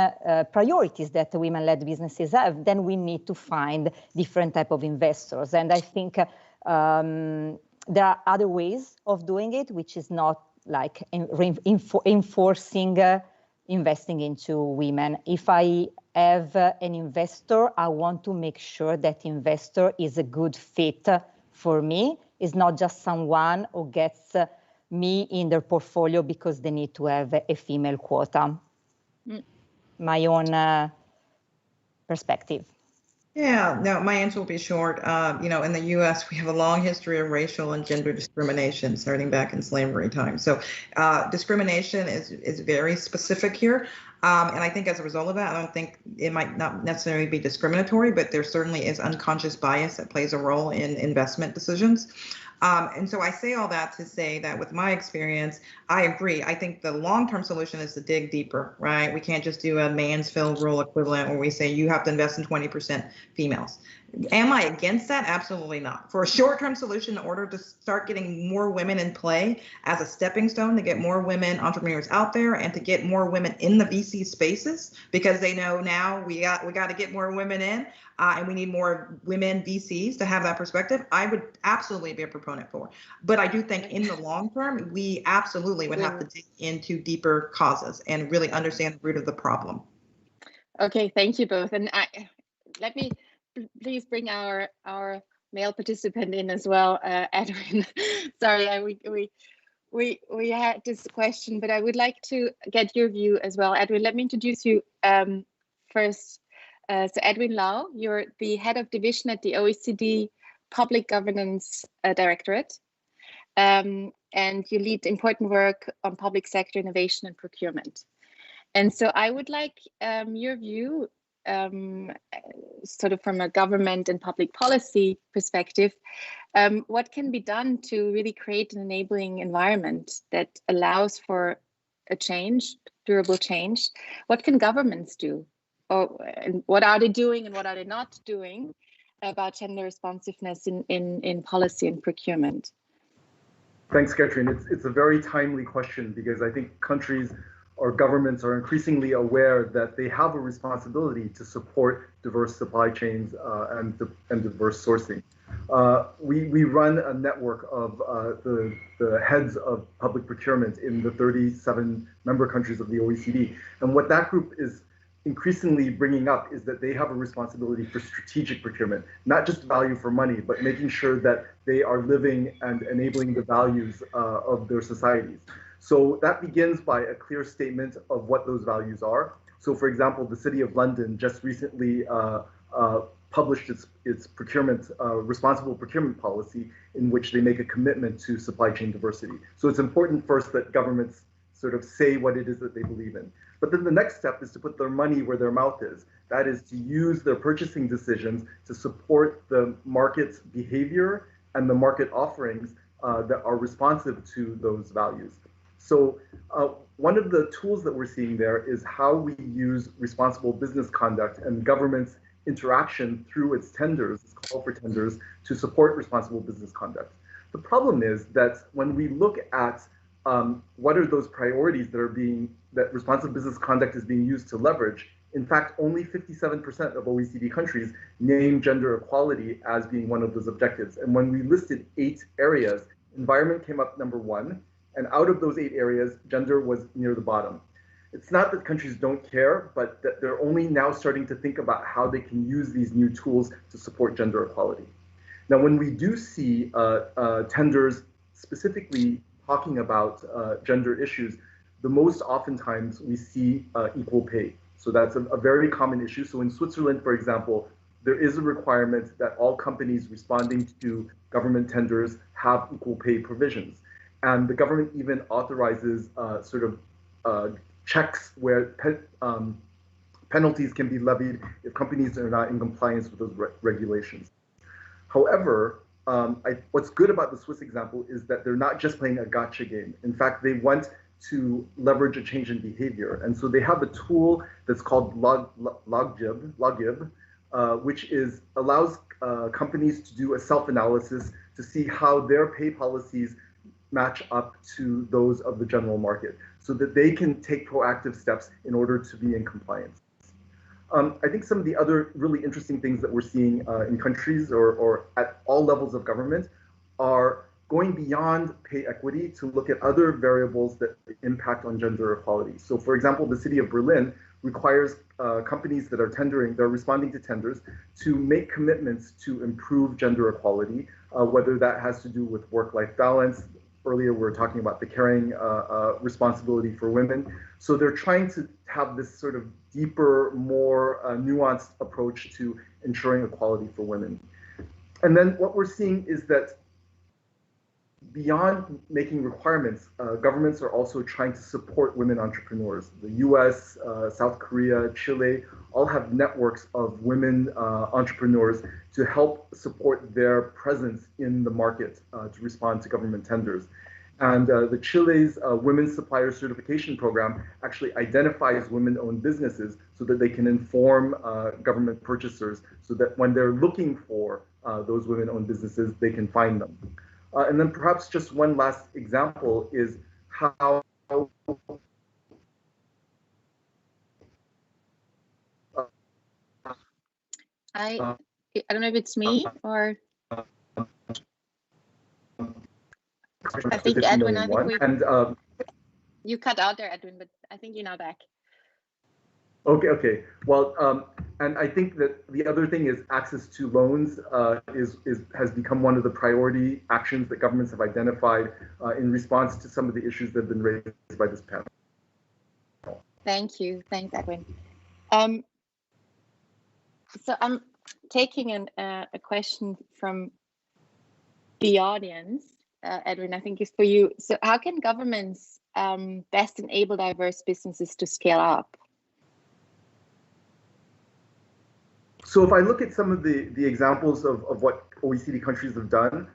priorities that women-led businesses have, then we need to find different type of investors. And I think there are other ways of doing it, which is not like enforcing investing into women. If I have an investor, I want to make sure that investor is a good fit for me. It's not just someone who gets me in their portfolio because they need to have a female quota. My own perspective. Yeah, no, my answer will be short. In the U.S., we have a long history of racial and gender discrimination starting back in slavery time. So discrimination is very specific here. And I think as a result of that, I don't think it might not necessarily be discriminatory, but there certainly is unconscious bias that plays a role in investment decisions. And so I say all that to say that with my experience, I agree. I think the long-term solution is to dig deeper, right? We can't just do a Mansfield rule equivalent where we say you have to invest in 20% females. Am I against that? Absolutely not. For a short-term solution, in order to start getting more women in play as a stepping stone to get more women entrepreneurs out there and to get more women in the VC spaces, because they know now we got to get more women in and we need more women VCs to have that perspective, I would absolutely be a proponent for. But I do think in the long term, we absolutely would have to dig into deeper causes and really understand the root of the problem. Okay, thank you both. And let me please bring our male participant in as well, Edwin. Sorry, we had this question, but I would like to get your view as well. Edwin, let me introduce you first. So Edwin Lau, you're the head of division at the OECD Public Governance Directorate, and you lead important work on public sector innovation and procurement. And so I would like your view, sort of from a government and public policy perspective, what can be done to really create an enabling environment that allows for a change, durable change? What can governments do? And what are they doing and what are they not doing about gender responsiveness in policy and procurement? Thanks, Catherine. It's a very timely question because I think countries or governments are increasingly aware that they have a responsibility to support diverse supply chains and diverse sourcing. We run a network of the heads of public procurement in the 37 member countries of the OECD. And what that group is increasingly bringing up is that they have a responsibility for strategic procurement, not just value for money, but making sure that they are living and enabling the values of their societies. So that begins by a clear statement of what those values are. So for example, the City of London just recently published its procurement, responsible procurement policy, in which they make a commitment to supply chain diversity. So it's important first that governments sort of say what it is that they believe in. But then the next step is to put their money where their mouth is. That is to use their purchasing decisions to support the market's behavior and the market offerings that are responsive to those values. So one of the tools that we're seeing there is how we use responsible business conduct and government's interaction through its tenders, its call for tenders, to support responsible business conduct. The problem is that when we look at what are those priorities that responsible business conduct is being used to leverage, In fact, only 57% of OECD countries name gender equality as being one of those objectives. And when we listed 8 areas, environment came up number 1, and out of those 8 areas, gender was near the bottom. It's not that countries don't care, but that they're only now starting to think about how they can use these new tools to support gender equality. Now, when we do see tenders specifically talking about gender issues, the most oftentimes we see equal pay. So that's a very common issue. So in Switzerland, for example, there is a requirement that all companies responding to government tenders have equal pay provisions. And the government even authorizes checks where penalties can be levied if companies are not in compliance with those regulations. However, what's good about the Swiss example is that they're not just playing a gotcha game. In fact, they want to leverage a change in behavior. And so they have a tool that's called Logib, which allows companies to do a self-analysis to see how their pay policies match up to those of the general market so that they can take proactive steps in order to be in compliance. I think some of the other really interesting things that we're seeing in countries or at all levels of government are going beyond pay equity to look at other variables that impact on gender equality. So for example, the city of Berlin requires companies that are responding to tenders to make commitments to improve gender equality, whether that has to do with work-life balance. Earlier, we were talking about the caring responsibility for women. So they're trying to have this sort of deeper, more nuanced approach to ensuring equality for women. And then what we're seeing is that beyond making requirements, governments are also trying to support women entrepreneurs. The US, South Korea, Chile, all have networks of women entrepreneurs to help support their presence in the market to respond to government tenders. And the Chile's Women's Supplier Certification Program actually identifies women-owned businesses so that they can inform government purchasers so that when they're looking for those women-owned businesses, they can find them. And then perhaps just one last example is how I don't know if it's me or I think Edwin, I think you cut out there, Edwin, but I think you're now back. Okay. Well, and I think that the other thing is access to loans has become one of the priority actions that governments have identified in response to some of the issues that have been raised by this panel. Thank you. Thanks, Edwin. So I'm taking a question from the audience. Edwin, I think it's for you. So how can governments best enable diverse businesses to scale up? So if I look at some of the examples of what OECD countries have done,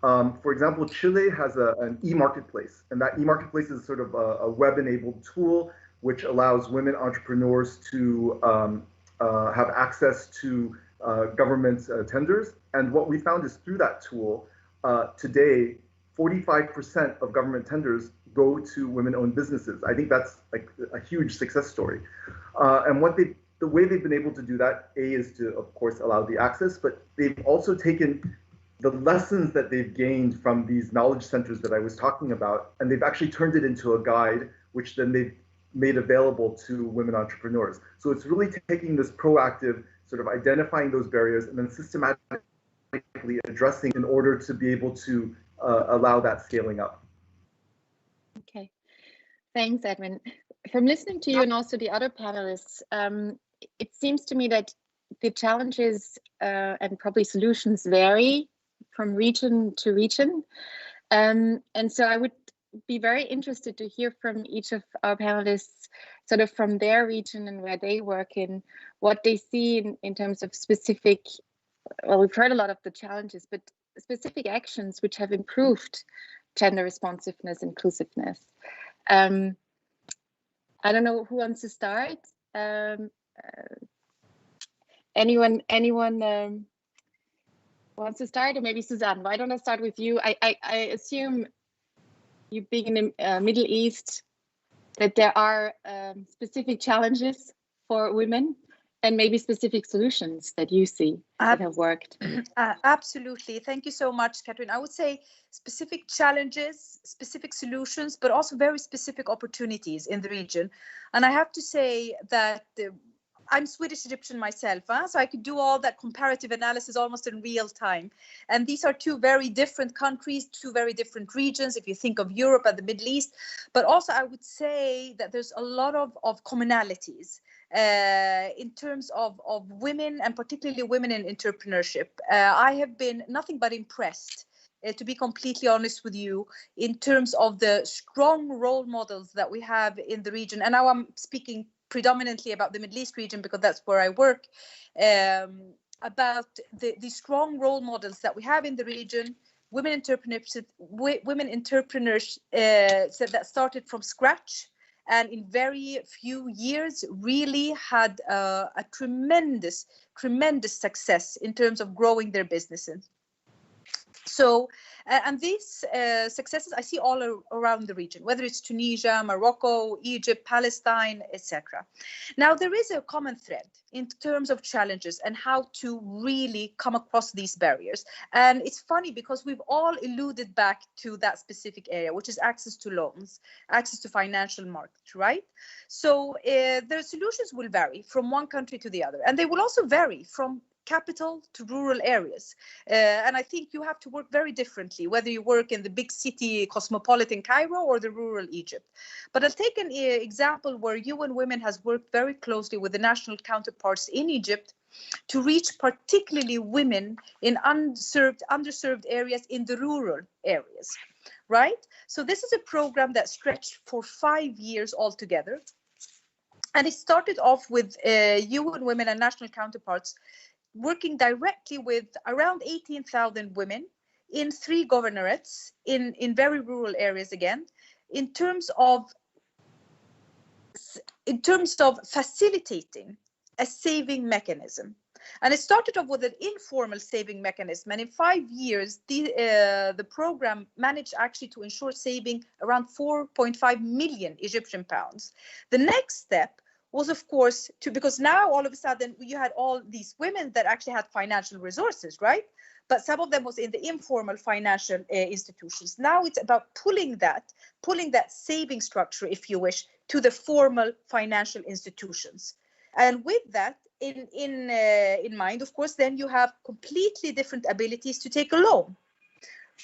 for example, Chile has an e-marketplace, and that e-marketplace is sort of a web-enabled tool which allows women entrepreneurs to have access to government tenders. And what we found is through that tool, today, 45% of government tenders go to women-owned businesses. I think that's like a huge success story. And the way they've been able to do that, is to, of course, allow the access, but they've also taken the lessons that they've gained from these knowledge centers that I was talking about, and they've actually turned it into a guide, which then they've made available to women entrepreneurs. So it's really taking this proactive, sort of identifying those barriers and then systematically addressing in order to be able to allow that scaling up. Okay, thanks, Edwin. From listening to you and also the other panelists, it seems to me that the challenges and probably solutions vary from region to region. And so I would be very interested to hear from each of our panelists, sort of from their region and where they work in, what they see in terms of specific, well, we've heard a lot of the challenges, but specific actions which have improved gender responsiveness, inclusiveness. I don't know who wants to start. Anyone wants to start, or maybe Suzanne? Why don't I start with you? I assume you being in the Middle East that there are specific challenges for women, and maybe specific solutions that you see that have worked. Absolutely. Thank you so much, Catherine. I would say specific challenges, specific solutions, but also very specific opportunities in the region. And I have to say that I'm Swedish Egyptian myself, so I could do all that comparative analysis almost in real time. And these are two very different countries, two very different regions, if you think of Europe and the Middle East. But also I would say that there's a lot of commonalities in terms of women, and particularly women in entrepreneurship. I have been nothing but impressed, to be completely honest with you, in terms of the strong role models that we have in the region. And now I'm speaking predominantly about the Middle East region because that's where I work, about the strong role models that we have in the region, women entrepreneurs that started from scratch, and in very few years really had a tremendous success in terms of growing their businesses. So, and these successes I see all around the region, whether it's Tunisia, Morocco, Egypt, Palestine, etc. Now, there is a common thread in terms of challenges and how to really come across these barriers. And it's funny because we've all alluded back to that specific area, which is access to loans, access to financial markets, right? So the solutions will vary from one country to the other, and they will also vary from capital to rural areas. And I think you have to work very differently, whether you work in the big city, cosmopolitan Cairo, or the rural Egypt. But I'll take an example where UN Women has worked very closely with the national counterparts in Egypt to reach particularly women in underserved areas in the rural areas, right? So this is a program that stretched for 5 years altogether. And it started off with UN Women and national counterparts working directly with around 18,000 women in 3 governorates in very rural areas again, in terms of facilitating a saving mechanism. And it started off with an informal saving mechanism, and in 5 years the program managed actually to ensure saving around 4.5 million Egyptian pounds. The next step was, of course, because now all of a sudden you had all these women that actually had financial resources, right? But some of them was in the informal financial institutions. Now it's about pulling that saving structure, if you wish, to the formal financial institutions. And with that in mind, of course, then you have completely different abilities to take a loan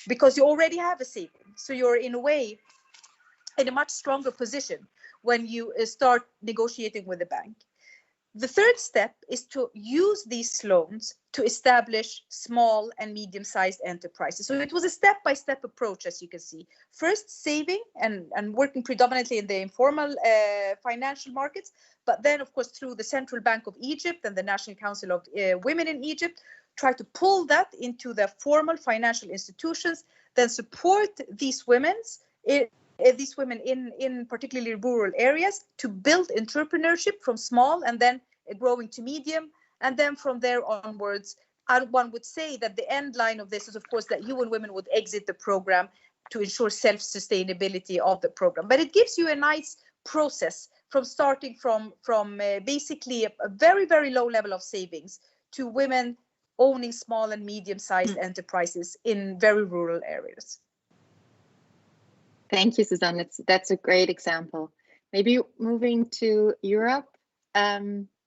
because you already have a saving. So you're in a way in a much stronger position when you start negotiating with the bank. The third step is to use these loans to establish small and medium-sized enterprises. So it was a step-by-step approach, as you can see. First, saving and working predominantly in the informal financial markets, but then, of course, through the Central Bank of Egypt and the National Council of Women in Egypt, try to pull that into the formal financial institutions, then support these women in particularly rural areas to build entrepreneurship from small and then growing to medium. And then from there onwards, one would say that the end line of this is, of course, that UN Women would exit the program to ensure self-sustainability of the program. But it gives you a nice process from starting from basically a very, very low level of savings to women owning small and medium-sized enterprises in very rural areas. Thank you, Suzanne. That's a great example. Maybe moving to Europe,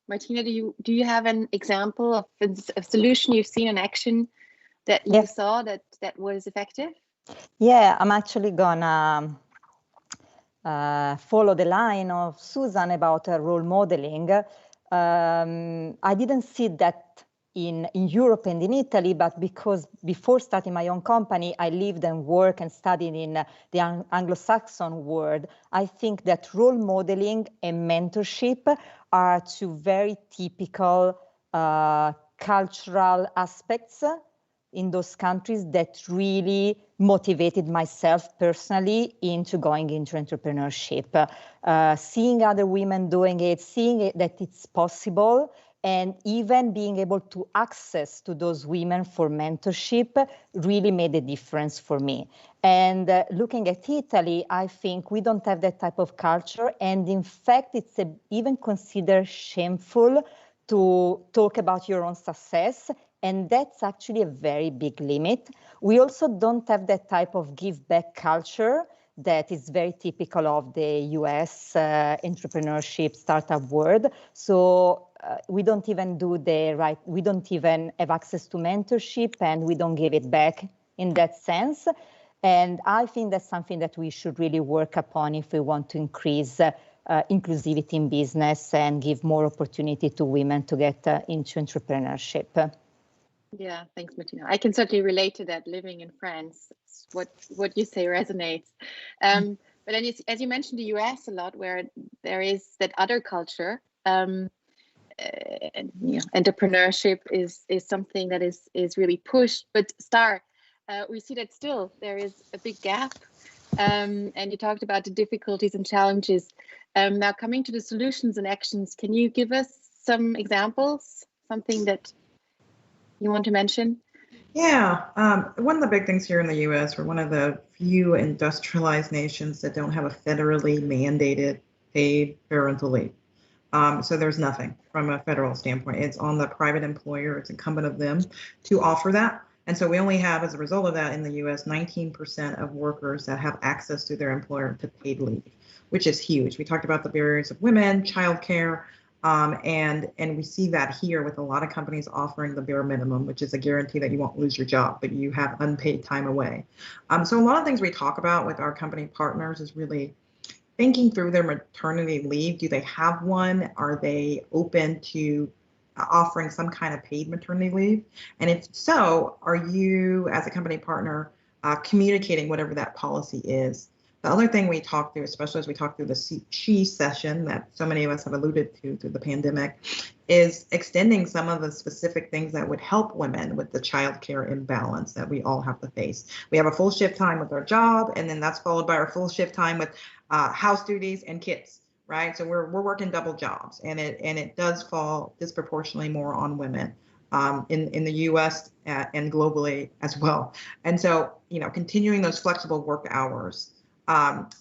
Martina, do you have an example of a solution you've seen in action that you saw that was effective? Yeah, I'm actually gonna follow the line of Susan about role modeling. I didn't see that in Europe and in Italy, but because before starting my own company, I lived and worked and studied in the Anglo-Saxon world. I think that role modeling and mentorship are 2 very typical cultural aspects in those countries that really motivated myself personally into going into entrepreneurship. Seeing other women doing it, seeing that it's possible, And even being able to access to those women for mentorship really made a difference for me. And looking at Italy, I think we don't have that type of culture. And in fact, it's even considered shameful to talk about your own success. And that's actually a very big limit. We also don't have that type of give back culture that is very typical of the US entrepreneurship startup world. So we don't even we don't even have access to mentorship, and we don't give it back in that sense. And I think that's something that we should really work upon if we want to increase inclusivity in business and give more opportunity to women to get into entrepreneurship. Yeah, thanks, Martina. I can certainly relate to that. Living in France, what you say resonates. But then, as you mentioned, the US a lot, where there is that other culture. Entrepreneurship is something that is really pushed. But Star, we see that still there is a big gap. And you talked about the difficulties and challenges. Now, coming to the solutions and actions, can you give us some examples? Something that you want to mention? Yeah, one of the big things here in the U.S., we're one of the few industrialized nations that don't have a federally mandated paid parental leave. So there's nothing from a federal standpoint. It's on the private employer. It's incumbent of them to offer that. And so we only have, as a result of that in the U.S., 19% of workers that have access to their employer to paid leave, which is huge. We talked about the barriers of women, childcare, and we see that here with a lot of companies offering the bare minimum, which is a guarantee that you won't lose your job, but you have unpaid time away. So a lot of things we talk about with our company partners is really thinking through their maternity leave. Do they have one? Are they open to offering some kind of paid maternity leave? And if so, are you as a company partner communicating whatever that policy is? The other thing we talk through, especially as we talk through the She session that so many of us have alluded to through the pandemic, is extending some of the specific things that would help women with the childcare imbalance that we all have to face. We have a full shift time with our job, and then that's followed by our full shift time with house duties and kids, right? So we're working double jobs, and it does fall disproportionately more on women in the U.S. And globally as well. And so, continuing those flexible work hours.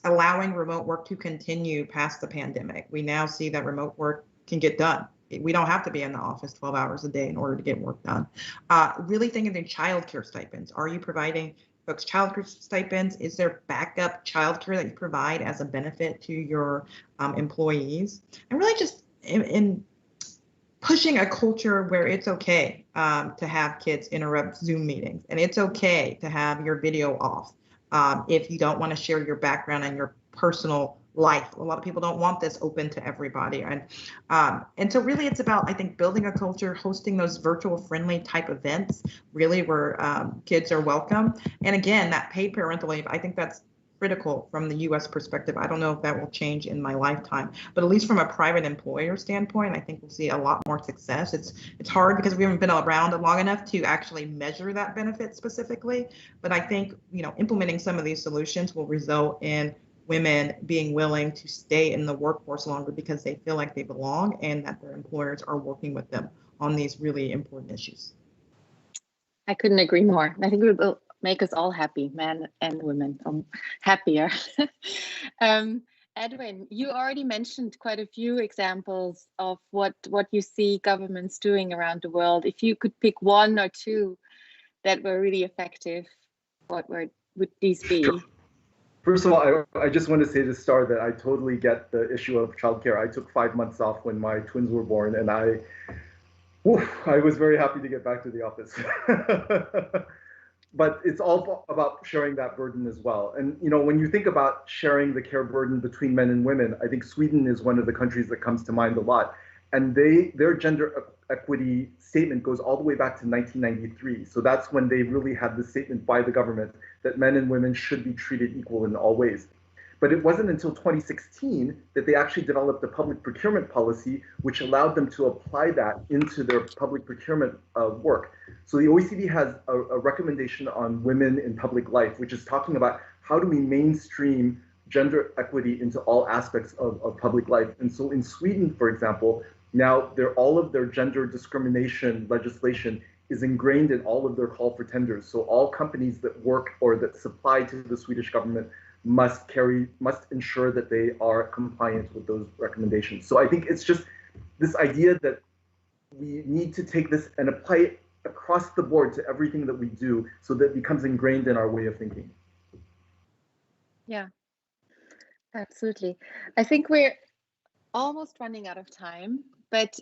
Allowing remote work to continue past the pandemic. We now see that remote work can get done. We don't have to be in the office 12 hours a day in order to get work done. Really thinking in childcare stipends. Are you providing folks childcare stipends? Is there backup childcare that you provide as a benefit to your employees? And really just in pushing a culture where it's okay to have kids interrupt Zoom meetings, and it's okay to have your video off. If you don't want to share your background and your personal life. A lot of people don't want this open to everybody. And so really it's about, I think, building a culture, hosting those virtual friendly type events, really where kids are welcome. And again, that paid parental leave, I think that's critical from the U.S. perspective. I don't know if that will change in my lifetime, but at least from a private employer standpoint, I think we'll see a lot more success. It's hard because we haven't been around long enough to actually measure that benefit specifically. But I think, implementing some of these solutions will result in women being willing to stay in the workforce longer because they feel like they belong and that their employers are working with them on these really important issues. I couldn't agree more. I think it will make us all happy, men and women, happier. Edwin, you already mentioned quite a few examples of what you see governments doing around the world. If you could pick one or two that were really effective, what would these be? Sure. First of all, I just want to say to Star that I totally get the issue of childcare. I took 5 months off when my twins were born, and I was very happy to get back to the office. But it's all about sharing that burden as well. And when you think about sharing the care burden between men and women, I think Sweden is one of the countries that comes to mind a lot. And their gender equity statement goes all the way back to 1993. So that's when they really had the statement by the government that men and women should be treated equal in all ways. But it wasn't until 2016 that they actually developed a public procurement policy, which allowed them to apply that into their public procurement work. So the OECD has a recommendation on women in public life, which is talking about how do we mainstream gender equity into all aspects of public life. And so in Sweden, for example, Now, all of their gender discrimination legislation is ingrained in all of their call for tenders. So all companies that work or that supply to the Swedish government must ensure that they are compliant with those recommendations. So I think it's just this idea that we need to take this and apply it across the board to everything that we do so that it becomes ingrained in our way of thinking. Yeah, absolutely. I think we're almost running out of time, but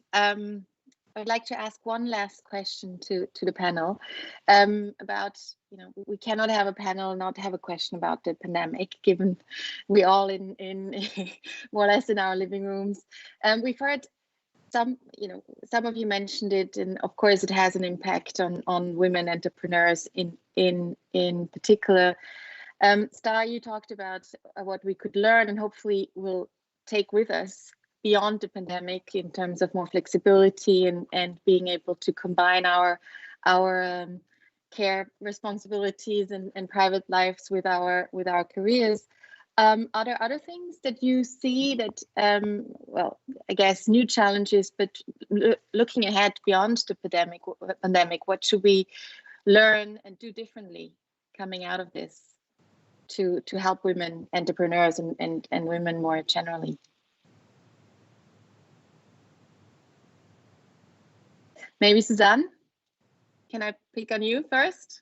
I'd like to ask one last question to the panel about, we cannot have a panel not have a question about the pandemic, given we all in more or less in our living rooms. We've heard some of you mentioned it, and of course it has an impact on women entrepreneurs in particular. Star, you talked about what we could learn and hopefully will take with us beyond the pandemic in terms of more flexibility and being able to combine our care responsibilities and private lives with our careers. Are there other things that you see that, well, I guess new challenges, but looking ahead beyond the pandemic, what should we learn and do differently coming out of this to help women entrepreneurs and women more generally? Maybe Suzanne, can I pick on you first?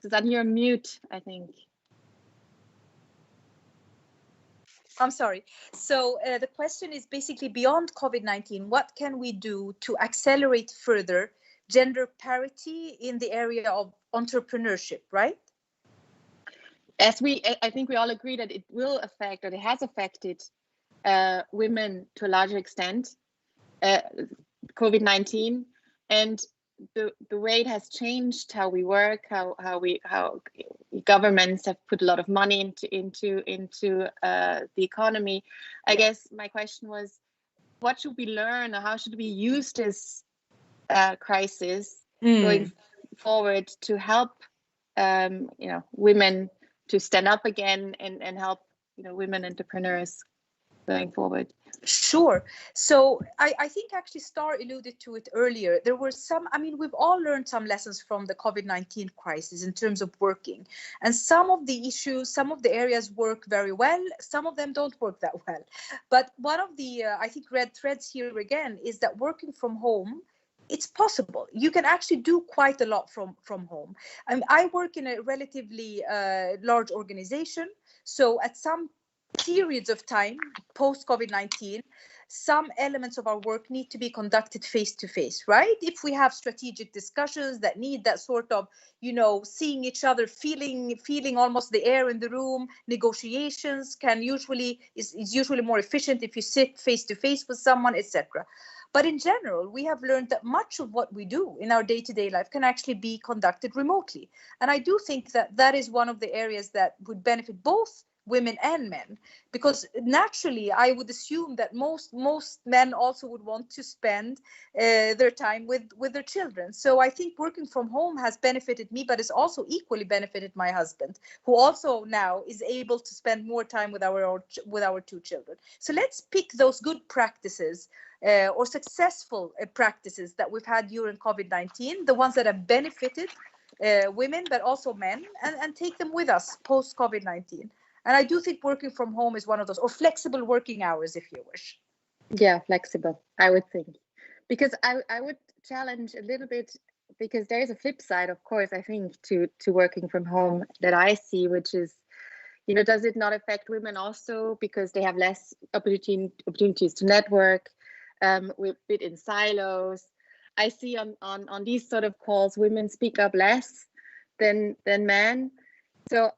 Suzanne, you're mute, I think. I'm sorry. So the question is basically beyond COVID-19, what can we do to accelerate further gender parity in the area of entrepreneurship, right? I think we all agree that it will affect, or it has affected women to a larger extent, COVID-19, and the way it has changed how we work, how governments have put a lot of money into the economy. I guess my question was, what should we learn, or how should we use this crisis going forward to help women to stand up again and help women entrepreneurs going forward? Sure. So I think actually Star alluded to it earlier. There were some, we've all learned some lessons from the COVID-19 crisis in terms of working. And some of the issues, some of the areas work very well. Some of them don't work that well. But one of the, I think, red threads here again is that working from home, it's possible. You can actually do quite a lot from home. I work in a relatively large organization. So at some periods of time post-COVID-19, some elements of our work need to be conducted face-to-face, right? If we have strategic discussions that need that sort of, seeing each other, feeling almost the air in the room, negotiations is usually more efficient if you sit face-to-face with someone, etc. But in general, we have learned that much of what we do in our day-to-day life can actually be conducted remotely. And I do think that is one of the areas that would benefit both women and men, because naturally I would assume that most men also would want to spend their time with their children. So I think working from home has benefited me, but it's also equally benefited my husband, who also now is able to spend more time with our two children. So let's pick those good practices or successful practices that we've had during COVID-19, the ones that have benefited women but also men, and take them with us post COVID-19. And I do think working from home is one of those, or flexible working hours, if you wish. Yeah, flexible, I would think. Because I would challenge a little bit, because there is a flip side, of course, I think, to working from home that I see, which is, does it not affect women also because they have less opportunities to network? We're a bit in silos. I see on these sort of calls, women speak up less than men. So,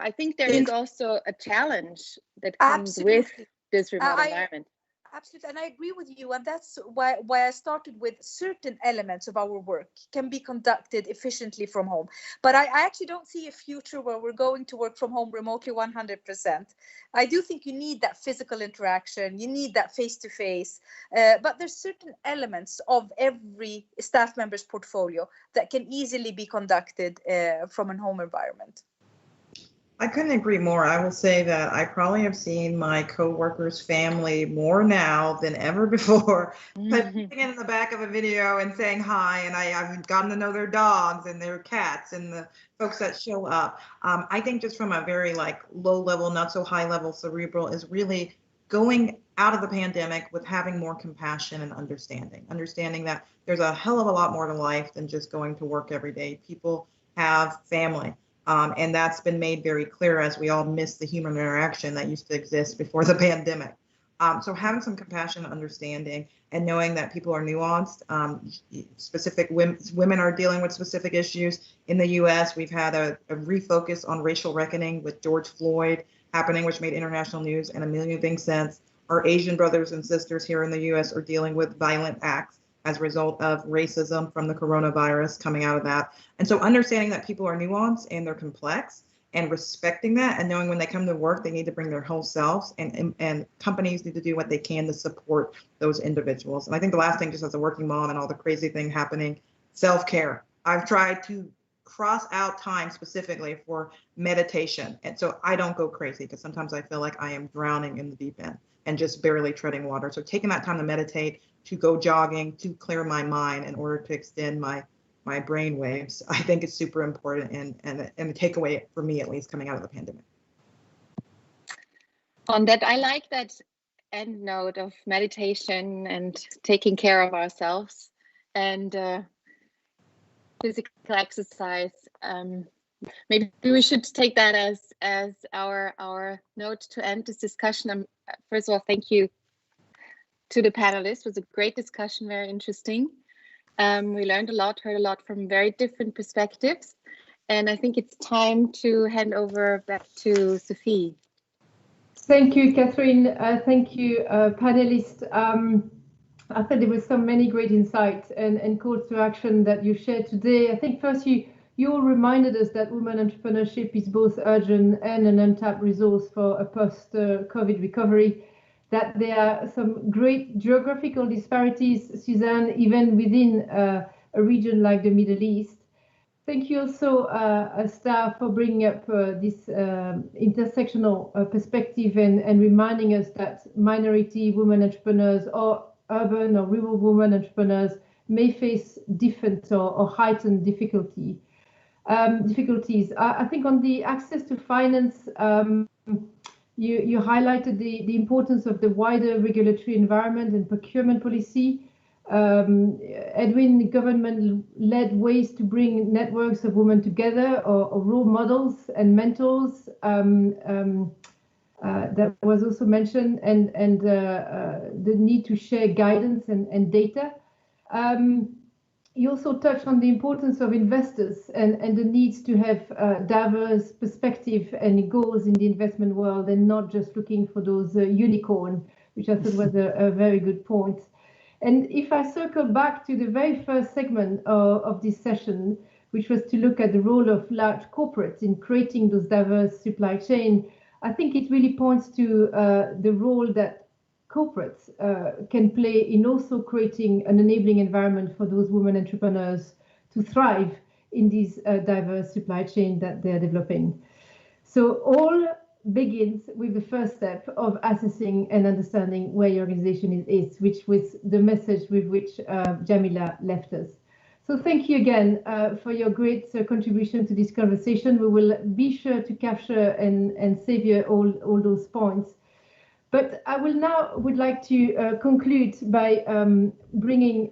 I think there is also a challenge that comes with this remote environment. Absolutely, and I agree with you, and that's why I started with certain elements of our work can be conducted efficiently from home. But I actually don't see a future where we're going to work from home remotely 100%. I do think you need that physical interaction, you need that face-to-face, but there's certain elements of every staff member's portfolio that can easily be conducted from a home environment. I couldn't agree more. I will say that I probably have seen my coworkers' family more now than ever before, but putting it in the back of a video and saying hi, and I've gotten to know their dogs and their cats and the folks that show up. I think just from a very like low level, not so high level cerebral is really going out of the pandemic with having more compassion and understanding that there's a hell of a lot more to life than just going to work every day. People have family. And that's been made very clear as we all miss the human interaction that used to exist before the pandemic. So having some compassion, understanding, and knowing that people are nuanced. Specific women are dealing with specific issues. In the U.S., we've had a refocus on racial reckoning with George Floyd happening, which made international news and a million things since. Our Asian brothers and sisters here in the U.S. are dealing with violent acts as a result of racism from the coronavirus coming out of that. And so understanding that people are nuanced and they're complex and respecting that and knowing when they come to work, they need to bring their whole selves and companies need to do what they can to support those individuals. And I think the last thing, just as a working mom and all the crazy thing happening, self-care. I've tried to cross out time specifically for meditation. And so I don't go crazy because sometimes I feel like I am drowning in the deep end and just barely treading water. So taking that time to meditate, to go jogging, to clear my mind in order to extend my brain waves, I think is super important and a takeaway for me, at least, coming out of the pandemic. On that, I like that end note of meditation and taking care of ourselves and physical exercise. Maybe we should take that as our note to end this discussion. First of all, thank you to the panelists. It was a great discussion, very interesting. We learned a lot, heard a lot from very different perspectives. And I think it's time to hand over back to Sophie. Thank you, Catherine. Thank you, panelists. I thought there were so many great insights and calls to action that you shared today. I think first you all reminded us that women entrepreneurship is both urgent and an untapped resource for a post-COVID recovery, that there are some great geographical disparities, Suzanne, even within a region like the Middle East. Thank you also, Star, for bringing up this intersectional perspective and reminding us that minority women entrepreneurs or urban or rural women entrepreneurs may face different or heightened difficulties. I think on the access to finance, you highlighted the importance of the wider regulatory environment and procurement policy. Edwin, government-led ways to bring networks of women together or role models and mentors that was also mentioned, and the need to share guidance and data. You also touched on the importance of investors and the needs to have diverse perspective and goals in the investment world and not just looking for those unicorn, which I thought was a very good point. And if I circle back to the very first segment of this session, which was to look at the role of large corporates in creating those diverse supply chain, I think it really points to the role that corporates can play in also creating an enabling environment for those women entrepreneurs to thrive in these diverse supply chain that they're developing. So all begins with the first step of assessing and understanding where your organization is, which was the message with which Jamila left us. So thank you again for your great contribution to this conversation. We will be sure to capture and savor all those points. But I would like to conclude by bringing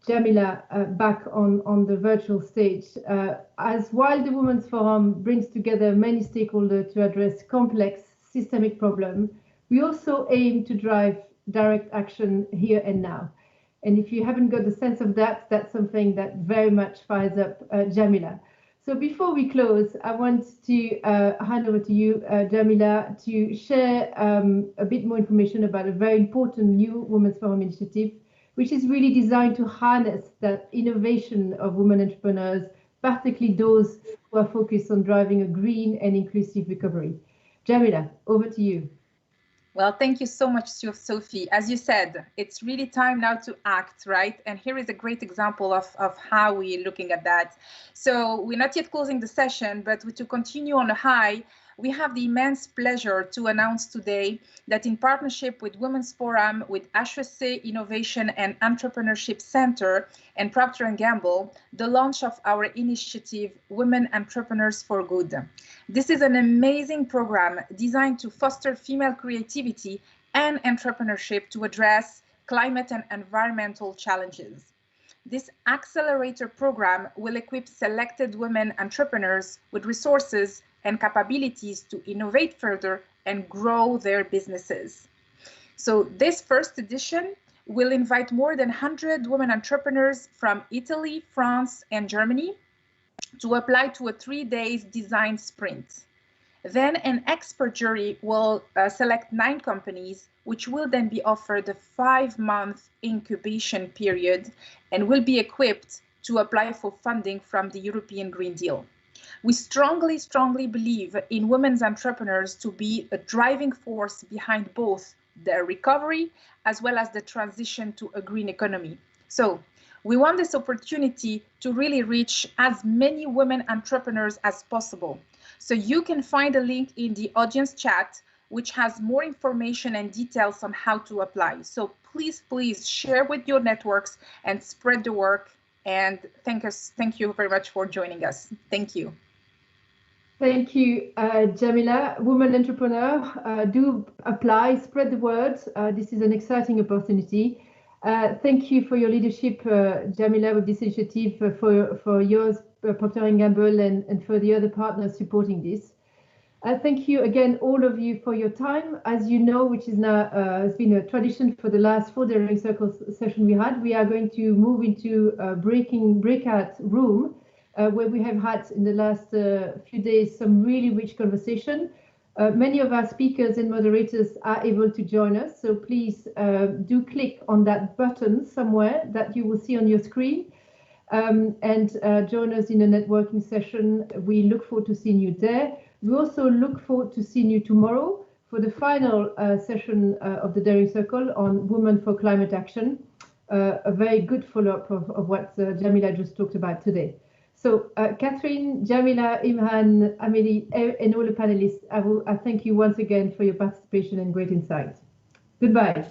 Jamila back on the virtual stage. As while the Women's Forum brings together many stakeholders to address complex systemic problems, we also aim to drive direct action here and now. And if you haven't got the sense of that, that's something that very much fires up Jamila. So before we close, I want to hand over to you, Jamila, to share a bit more information about a very important new Women's Forum initiative, which is really designed to harness that innovation of women entrepreneurs, particularly those who are focused on driving a green and inclusive recovery. Jamila, over to you. Well, thank you so much, Sophie. As you said, it's really time now to act, right? And here is a great example of how we're looking at that. So we're not yet closing the session, but to continue on a high, we have the immense pleasure to announce today that in partnership with Women's Forum, with HEC Innovation and Entrepreneurship Center and Procter & Gamble, the launch of our initiative, Women Entrepreneurs for Good. This is an amazing program designed to foster female creativity and entrepreneurship to address climate and environmental challenges. This accelerator program will equip selected women entrepreneurs with resources and capabilities to innovate further and grow their businesses. So this first edition will invite more than 100 women entrepreneurs from Italy, France, and Germany to apply to a 3-day design sprint. Then an expert jury will select 9 companies, which will then be offered a 5-month incubation period and will be equipped to apply for funding from the European Green Deal. We strongly, strongly believe in women's entrepreneurs to be a driving force behind both the recovery as well as the transition to a green economy. So we want this opportunity to really reach as many women entrepreneurs as possible. So you can find a link in the audience chat, which has more information and details on how to apply. So please, please share with your networks and spread the work. And thank you very much for joining us. Thank you. Thank you, Jamila. Women entrepreneur, do apply, spread the word. This is an exciting opportunity. Thank you for your leadership, Jamila, with this initiative, for yours, Procter & Gamble, and for the other partners supporting this. Thank you again, all of you, for your time. As you know, which is now has been a tradition for the last 4 Daring Circles session we had, we are going to move into a breakout room where we have had in the last few days some really rich conversation. Many of our speakers and moderators are able to join us, so please do click on that button somewhere that you will see on your screen and join us in a networking session. We look forward to seeing you there. We also look forward to seeing you tomorrow for the final session of the Daring Circle on Women for Climate Action, a very good follow-up of what Jamila just talked about today. So Catherine, Jamila, Imran, Amélie, and all the panelists, I thank you once again for your participation and great insight. Goodbye.